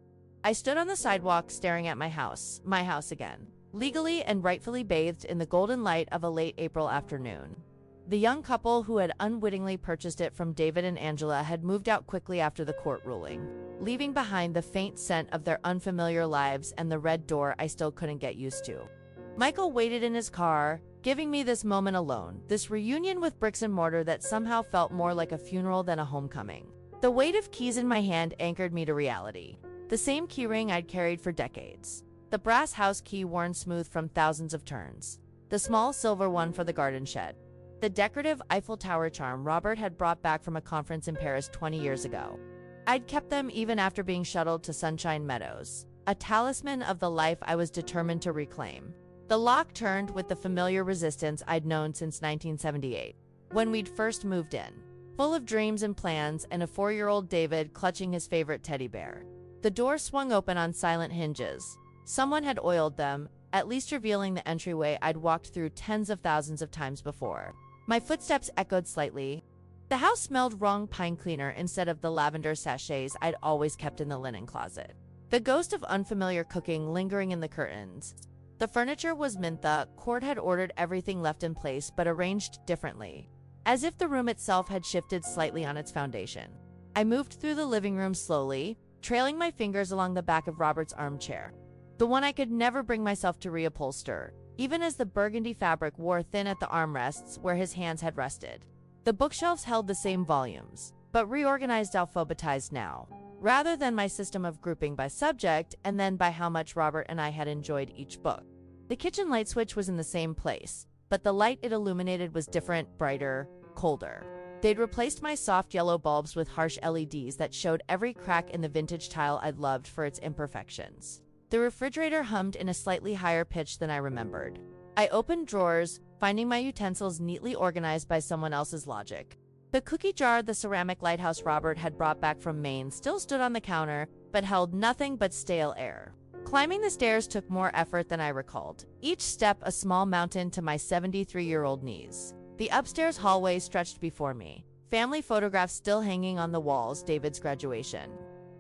I stood on the sidewalk staring at my house again, legally and rightfully bathed in the golden light of a late April afternoon. The young couple who had unwittingly purchased it from David and Angela had moved out quickly after the court ruling, leaving behind the faint scent of their unfamiliar lives and the red door I still couldn't get used to. Michael waited in his car, giving me this moment alone, this reunion with bricks and mortar that somehow felt more like a funeral than a homecoming. The weight of keys in my hand anchored me to reality. The same keyring I'd carried for decades. The brass house key worn smooth from thousands of turns. The small silver one for the garden shed. The decorative Eiffel Tower charm Robert had brought back from a conference in Paris 20 years ago. I'd kept them even after being shuttled to Sunshine Meadows, a talisman of the life I was determined to reclaim. The lock turned with the familiar resistance I'd known since 1978, when we'd first moved in, full of dreams and plans and a 4-year-old David clutching his favorite teddy bear. The door swung open on silent hinges. Someone had oiled them, at least revealing the entryway I'd walked through tens of thousands of times before. My footsteps echoed slightly. The house smelled wrong pine cleaner instead of the lavender sachets I'd always kept in the linen closet. The ghost of unfamiliar cooking lingering in the curtains. The furniture was mintha. Cord had ordered everything left in place but arranged differently, as if the room itself had shifted slightly on its foundation. I moved through the living room slowly, trailing my fingers along the back of Robert's armchair, the one I could never bring myself to reupholster, even as the burgundy fabric wore thin at the armrests where his hands had rested. The bookshelves held the same volumes, but reorganized alphabetized now, rather than my system of grouping by subject and then by how much Robert and I had enjoyed each book. The kitchen light switch was in the same place, but the light it illuminated was different, brighter, colder. They'd replaced my soft yellow bulbs with harsh LEDs that showed every crack in the vintage tile I'd loved for its imperfections. The refrigerator hummed in a slightly higher pitch than I remembered. I opened drawers, finding my utensils neatly organized by someone else's logic. The cookie jar the ceramic lighthouse Robert had brought back from Maine still stood on the counter, but held nothing but stale air. Climbing the stairs took more effort than I recalled, each step a small mountain to my 73-year-old knees. The upstairs hallway stretched before me, family photographs still hanging on the walls, David's graduation,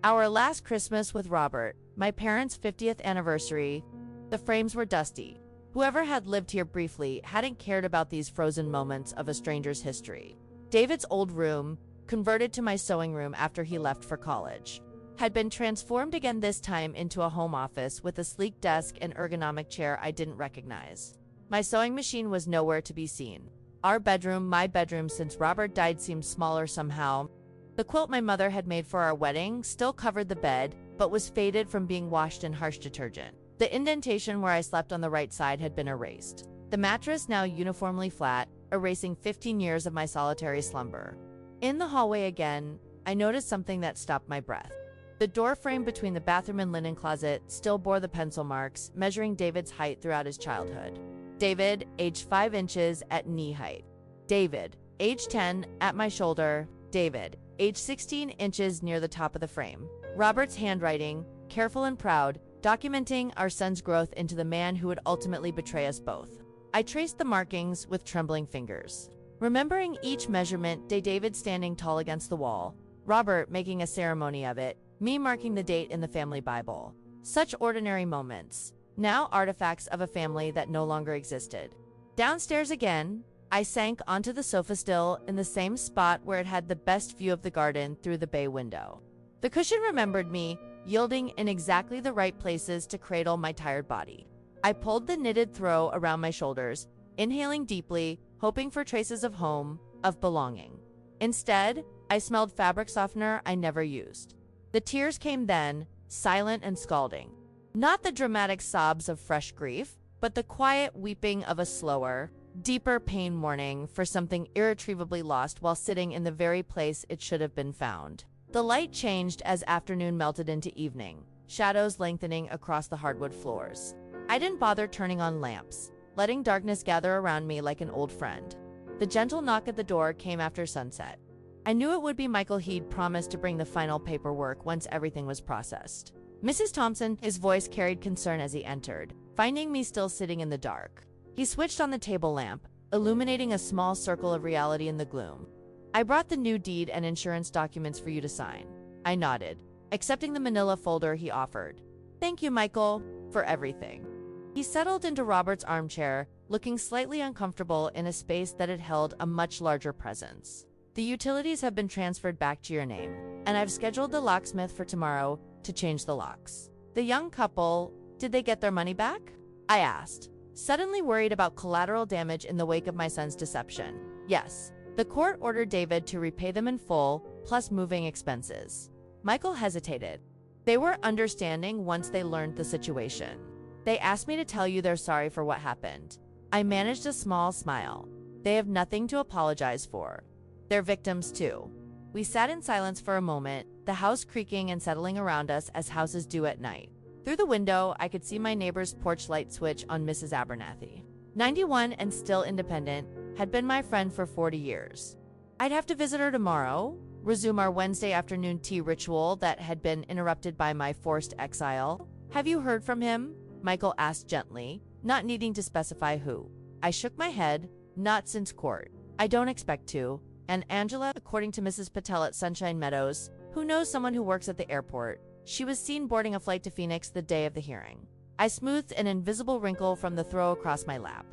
our last Christmas with Robert, my parents' 50th anniversary. The frames were dusty. Whoever had lived here briefly hadn't cared about these frozen moments of a stranger's history. David's old room, converted to my sewing room after he left for college, had been transformed again, this time into a home office with a sleek desk and ergonomic chair I didn't recognize. My sewing machine was nowhere to be seen. Our bedroom, my bedroom since Robert died, seemed smaller somehow. The quilt my mother had made for our wedding still covered the bed, but was faded from being washed in harsh detergent. The indentation where I slept on the right side had been erased. The mattress now uniformly flat, erasing 15 years of my solitary slumber. In the hallway again, I noticed something that stopped my breath. The door frame between the bathroom and linen closet still bore the pencil marks, measuring David's height throughout his childhood. David, age 5 inches at knee height. David, age 10, at my shoulder. David, age 16 inches near the top of the frame. Robert's handwriting, careful and proud, documenting our son's growth into the man who would ultimately betray us both. I traced the markings with trembling fingers, remembering each measurement, David standing tall against the wall, Robert making a ceremony of it, me marking the date in the family Bible. Such ordinary moments, now artifacts of a family that no longer existed. Downstairs again, I sank onto the sofa, still in the same spot where it had the best view of the garden through the bay window. The cushion remembered me, yielding in exactly the right places to cradle my tired body. I pulled the knitted throw around my shoulders, inhaling deeply, hoping for traces of home, of belonging. Instead, I smelled fabric softener I never used. The tears came then, silent and scalding. Not the dramatic sobs of fresh grief, but the quiet weeping of a slower, deeper pain, mourning for something irretrievably lost while sitting in the very place it should have been found. The light changed as afternoon melted into evening, shadows lengthening across the hardwood floors. I didn't bother turning on lamps, letting darkness gather around me like an old friend. The gentle knock at the door came after sunset. I knew it would be Michael. He'd promised to bring the final paperwork once everything was processed. Mrs. Thompson, his voice carried concern as he entered, finding me still sitting in the dark. He switched on the table lamp, illuminating a small circle of reality in the gloom. I brought the new deed and insurance documents for you to sign. I nodded, accepting the manila folder he offered. Thank you, Michael, for everything. He settled into Robert's armchair, looking slightly uncomfortable in a space that had held a much larger presence. The utilities have been transferred back to your name, and I've scheduled the locksmith for tomorrow to change the locks. The young couple, did they get their money back? I asked, suddenly worried about collateral damage in the wake of my son's deception. Yes, the court ordered David to repay them in full, plus moving expenses. Michael hesitated. They were understanding once they learned the situation. They asked me to tell you they're sorry for what happened. I managed a small smile. They have nothing to apologize for. They're victims too. We sat in silence for a moment, the house creaking and settling around us as houses do at night. Through the window, I could see my neighbor's porch light switch on Mrs. Abernathy. 91 and still independent, had been my friend for 40 years. I'd have to visit her tomorrow, resume our Wednesday afternoon tea ritual that had been interrupted by my forced exile. Have you heard from him? Michael asked gently, not needing to specify who. I shook my head, not since court. I don't expect to. and Angela, according to Mrs. Patel at Sunshine Meadows, who knows someone who works at the airport. She was seen boarding a flight to Phoenix the day of the hearing. I smoothed an invisible wrinkle from the throw across my lap.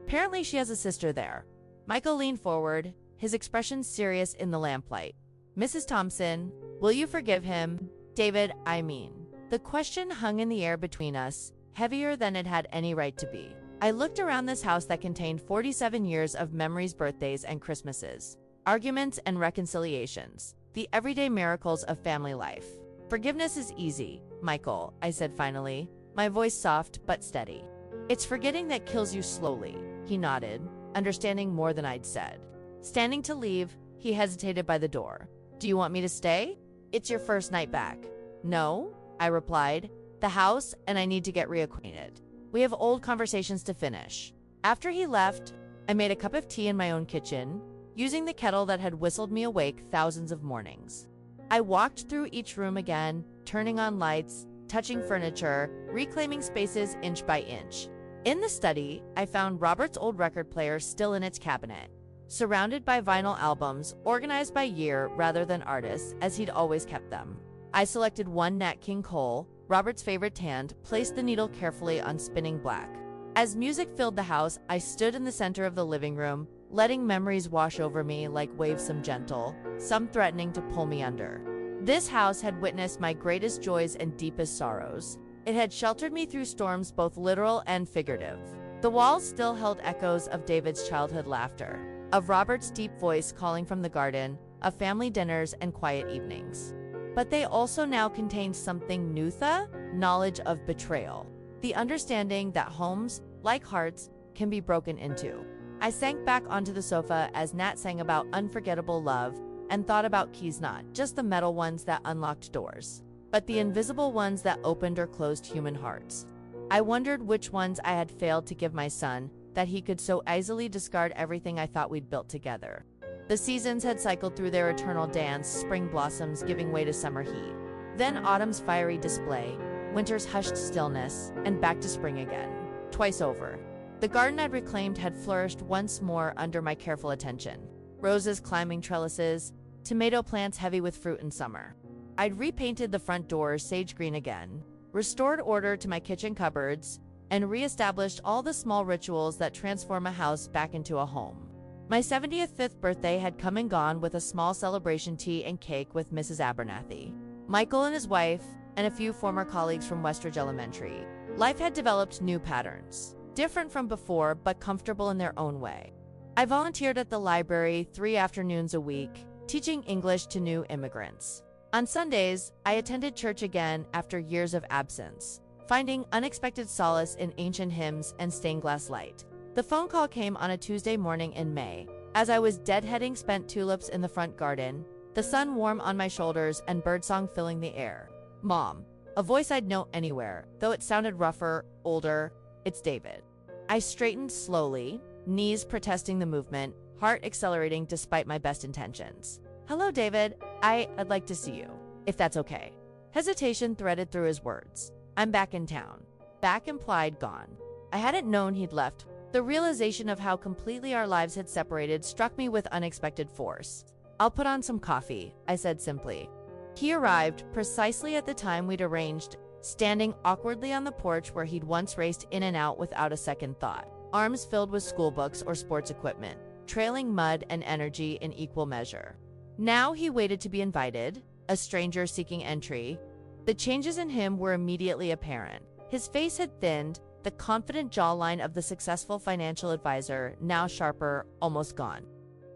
Apparently she has a sister there. Michael leaned forward, his expression serious in the lamplight. Mrs. Thompson, will you forgive him? David, I mean. The question hung in the air between us, heavier than it had any right to be. I looked around this house that contained 47 years of memories, birthdays, and Christmases, arguments and reconciliations, the everyday miracles of family life. Forgiveness is easy, Michael, I said finally, my voice soft but steady. It's forgetting that kills you slowly, he nodded, understanding more than I'd said. Standing to leave, he hesitated by the door. Do you want me to stay? It's your first night back. No, I replied. The house and I need to get reacquainted. We have old conversations to finish. After he left, I made a cup of tea in my own kitchen, using the kettle that had whistled me awake thousands of mornings. I walked through each room again, turning on lights, touching furniture, reclaiming spaces inch by inch. In the study, I found Robert's old record player still in its cabinet, surrounded by vinyl albums, organized by year rather than artist, as he'd always kept them. I selected one Nat King Cole, Robert's favorite hand, placed the needle carefully on spinning black. As music filled the house, I stood in the center of the living room, letting memories wash over me like waves, some gentle, some threatening to pull me under. This house had witnessed my greatest joys and deepest sorrows. It had sheltered me through storms both literal and figurative. The walls still held echoes of David's childhood laughter, of Robert's deep voice calling from the garden, of family dinners and quiet evenings. But they also now contained something new, the knowledge of betrayal, the understanding that homes, like hearts, can be broken into. I sank back onto the sofa as Nat sang about unforgettable love and thought about keys, not just the metal ones that unlocked doors, but the invisible ones that opened or closed human hearts. I wondered which ones I had failed to give my son, that he could so easily discard everything I thought we'd built together. The seasons had cycled through their eternal dance, spring blossoms giving way to summer heat, then autumn's fiery display, winter's hushed stillness, and back to spring again, twice over. The garden I'd reclaimed had flourished once more under my careful attention. Roses climbing trellises, tomato plants heavy with fruit in summer. I'd repainted the front door sage green again, restored order to my kitchen cupboards, and re-established all the small rituals that transform a house back into a home. My 75th birthday had come and gone with a small celebration tea and cake with Mrs. Abernathy, Michael and his wife, and a few former colleagues from Westridge Elementary. Life had developed new patterns, different from before but comfortable in their own way. I volunteered at the library 3 afternoons a week, teaching English to new immigrants. On Sundays, I attended church again after years of absence, finding unexpected solace in ancient hymns and stained glass light. The phone call came on a Tuesday morning in May, as I was deadheading spent tulips in the front garden, the sun warm on my shoulders and birdsong filling the air. Mom, a voice I'd know anywhere, though it sounded rougher, older. It's David. I straightened slowly, knees protesting the movement, heart accelerating despite my best intentions. Hello, David. I'd like to see you, if that's okay. Hesitation threaded through his words. I'm back in town. Back implied gone. I hadn't known he'd left. The realization of how completely our lives had separated struck me with unexpected force. I'll put on some coffee, I said simply. He arrived precisely at the time we'd arranged, standing awkwardly on the porch where he'd once raced in and out without a second thought, arms filled with school books or sports equipment, trailing mud and energy in equal measure. Now he waited to be invited, a stranger seeking entry. The changes in him were immediately apparent. His face had thinned, the confident jawline of the successful financial advisor, now sharper, almost gone.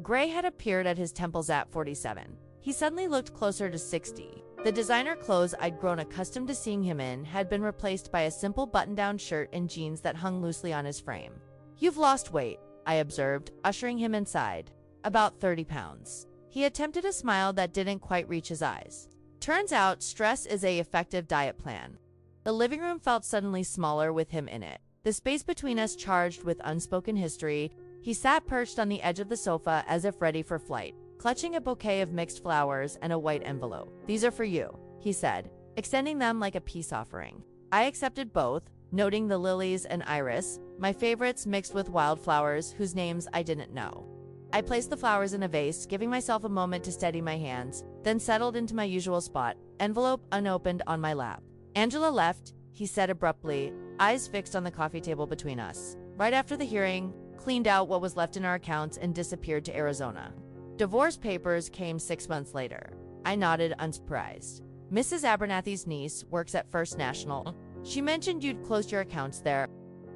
Gray had appeared at his temples at 47. He suddenly looked closer to 60. The designer clothes I'd grown accustomed to seeing him in had been replaced by a simple button-down shirt and jeans that hung loosely on his frame. You've lost weight, I observed, ushering him inside. About 30 pounds. He attempted a smile that didn't quite reach his eyes. Turns out, stress is an effective diet plan. The living room felt suddenly smaller with him in it, the space between us charged with unspoken history. He sat perched on the edge of the sofa as if ready for flight, clutching a bouquet of mixed flowers and a white envelope. These are for you, he said, extending them like a peace offering. I accepted both, noting the lilies and iris, my favorites mixed with wildflowers whose names I didn't know. I placed the flowers in a vase, giving myself a moment to steady my hands, then settled into my usual spot, envelope unopened on my lap. Angela left, he said abruptly, eyes fixed on the coffee table between us. Right after the hearing, cleaned out what was left in our accounts and disappeared to Arizona. Divorce papers came 6 months later. I nodded, unsurprised. Mrs. Abernathy's niece works at First National. She mentioned you'd closed your accounts there.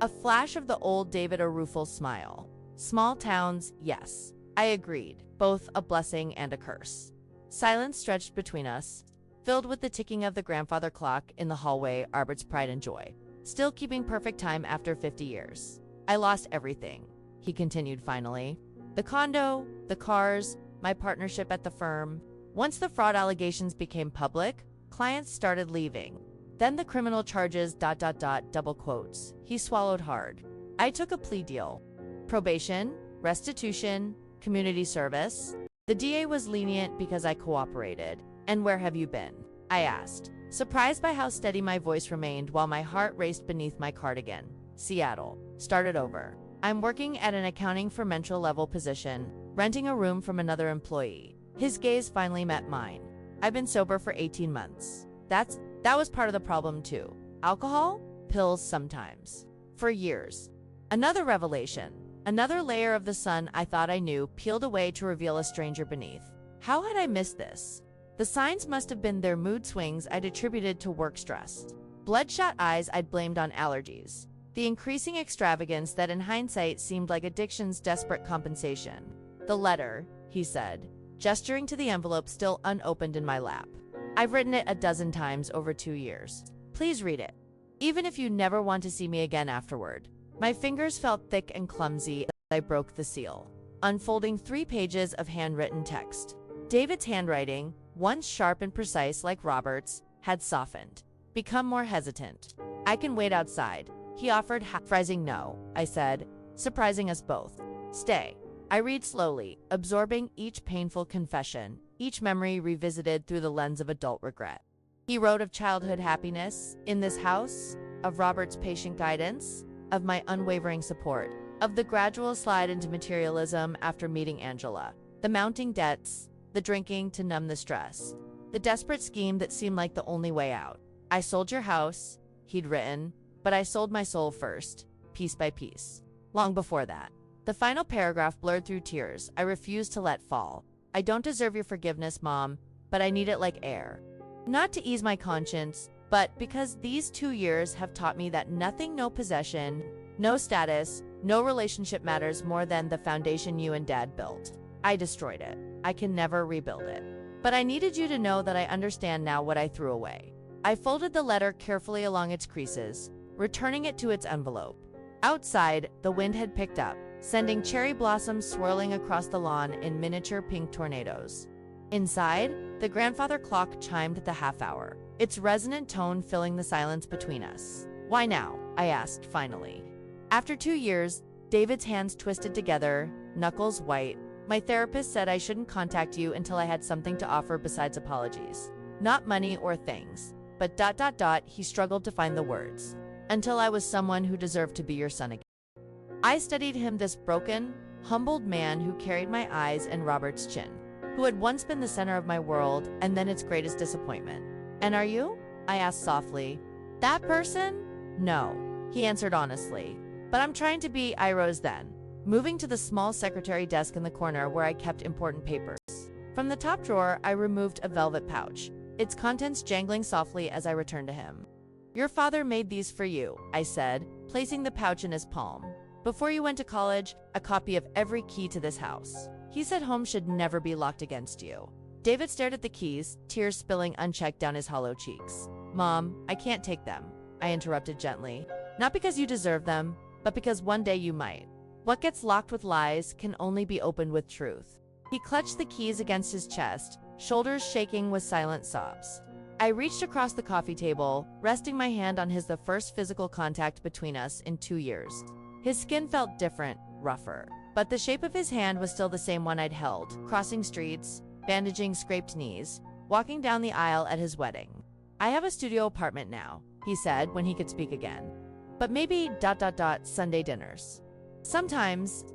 A flash of the old David Arufel smile. Small towns, yes. I agreed, both a blessing and a curse. Silence stretched between us, filled with the ticking of the grandfather clock in the hallway, Albert's pride and joy. Still keeping perfect time after 50 years. I lost everything, he continued finally. The condo, the cars, my partnership at the firm. Once the fraud allegations became public, clients started leaving. Then the criminal charges, ... double quotes. He swallowed hard. I took a plea deal. Probation, restitution, community service. The DA was lenient because I cooperated. And where have you been? I asked, surprised by how steady my voice remained while my heart raced beneath my cardigan. Seattle. Started over. I'm working at an accounting for mental level position, renting a room from another employee. His gaze finally met mine. I've been sober for 18 months. That was part of the problem too. Alcohol? Pills sometimes. For years. Another revelation. Another layer of the sun I thought I knew peeled away to reveal a stranger beneath. How had I missed this? The signs must have been their mood swings I'd attributed to work stress. Bloodshot eyes I'd blamed on allergies. The increasing extravagance that in hindsight seemed like addiction's desperate compensation. The letter, he said, gesturing to the envelope still unopened in my lap. I've written it a dozen times over 2 years. Please read it. Even if you never want to see me again afterward. My fingers felt thick and clumsy as I broke the seal, unfolding 3 pages of handwritten text. David's handwriting, once sharp and precise like Robert's, had softened, become more hesitant. I can wait outside, he offered, phrasing no, I said, surprising us both. Stay. I read slowly, absorbing each painful confession, each memory revisited through the lens of adult regret. He wrote of childhood happiness in this house, of Robert's patient guidance, of my unwavering support, of the gradual slide into materialism after meeting Angela, the mounting debts, the drinking to numb the stress, the desperate scheme that seemed like the only way out. I sold your house, he'd written, but I sold my soul first, piece by piece. Long before that. The final paragraph blurred through tears I refused to let fall. I don't deserve your forgiveness, Mom, but I need it like air. Not to ease my conscience, but because these 2 years have taught me that nothing, no possession, no status, no relationship matters more than the foundation you and Dad built. I destroyed it. I can never rebuild it. But I needed you to know that I understand now what I threw away. I folded the letter carefully along its creases, returning it to its envelope. Outside, the wind had picked up, sending cherry blossoms swirling across the lawn in miniature pink tornadoes. Inside, the grandfather clock chimed the half-hour, its resonant tone filling the silence between us. Why now? I asked finally. After 2 years, David's hands twisted together, knuckles white. My therapist said I shouldn't contact you until I had something to offer besides apologies. Not money or things, but ... he struggled to find the words. Until I was someone who deserved to be your son again. I studied him, this broken, humbled man who carried my eyes and Robert's chin, who had once been the center of my world and then its greatest disappointment. And are you? I asked softly. That person? No, he answered honestly. But I'm trying to be. I rose then, moving to the small secretary desk in the corner where I kept important papers. From the top drawer, I removed a velvet pouch, its contents jangling softly as I returned to him. Your father made these for you, I said, placing the pouch in his palm. Before you went to college, a copy of every key to this house. He said home should never be locked against you. David stared at the keys, tears spilling unchecked down his hollow cheeks. Mom, I can't take them, I interrupted gently. Not because you deserve them, but because one day you might. What gets locked with lies can only be opened with truth. He clutched the keys against his chest, shoulders shaking with silent sobs. I reached across the coffee table, resting my hand on his, the first physical contact between us in 2 years. His skin felt different, rougher, but the shape of his hand was still the same one I'd held, crossing streets, bandaging scraped knees, walking down the aisle at his wedding. I have a studio apartment now, he said when he could speak again. But maybe ... Sunday dinners. Sometimes.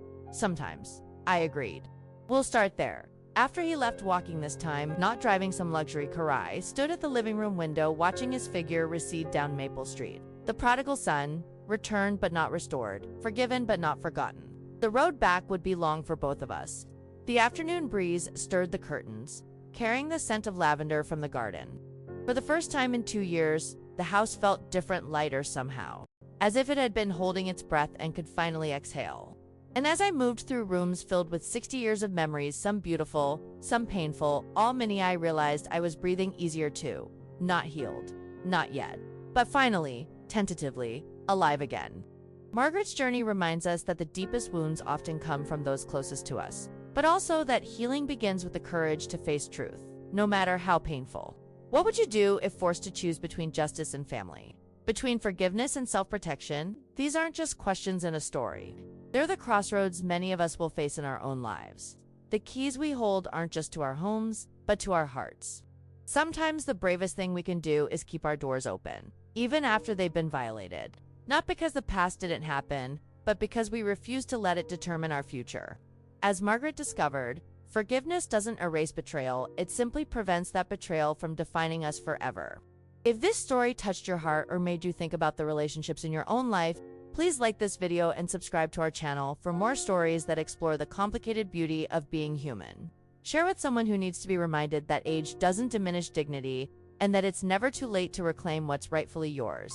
I agreed. We'll start there. After he left walking this time, not driving some luxury car, I stood at the living room window watching his figure recede down Maple Street. The prodigal son, returned but not restored, forgiven but not forgotten. The road back would be long for both of us. The afternoon breeze stirred the curtains, carrying the scent of lavender from the garden. For the first time in 2 years, the house felt different, lighter somehow, as if it had been holding its breath and could finally exhale. And as I moved through rooms filled with 60 years of memories, some beautiful, some painful, all many, I realized I was breathing easier too. Not healed. Not yet. But finally, tentatively, alive again. Margaret's journey reminds us that the deepest wounds often come from those closest to us, but also that healing begins with the courage to face truth, no matter how painful. What would you do if forced to choose between justice and family? Between forgiveness and self-protection? These aren't just questions in a story. They're the crossroads many of us will face in our own lives. The keys we hold aren't just to our homes, but to our hearts. Sometimes the bravest thing we can do is keep our doors open, even after they've been violated. Not because the past didn't happen, but because we refuse to let it determine our future. As Margaret discovered, forgiveness doesn't erase betrayal, it simply prevents that betrayal from defining us forever. If this story touched your heart or made you think about the relationships in your own life, please like this video and subscribe to our channel for more stories that explore the complicated beauty of being human. Share with someone who needs to be reminded that age doesn't diminish dignity and that it's never too late to reclaim what's rightfully yours.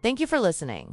Thank you for listening.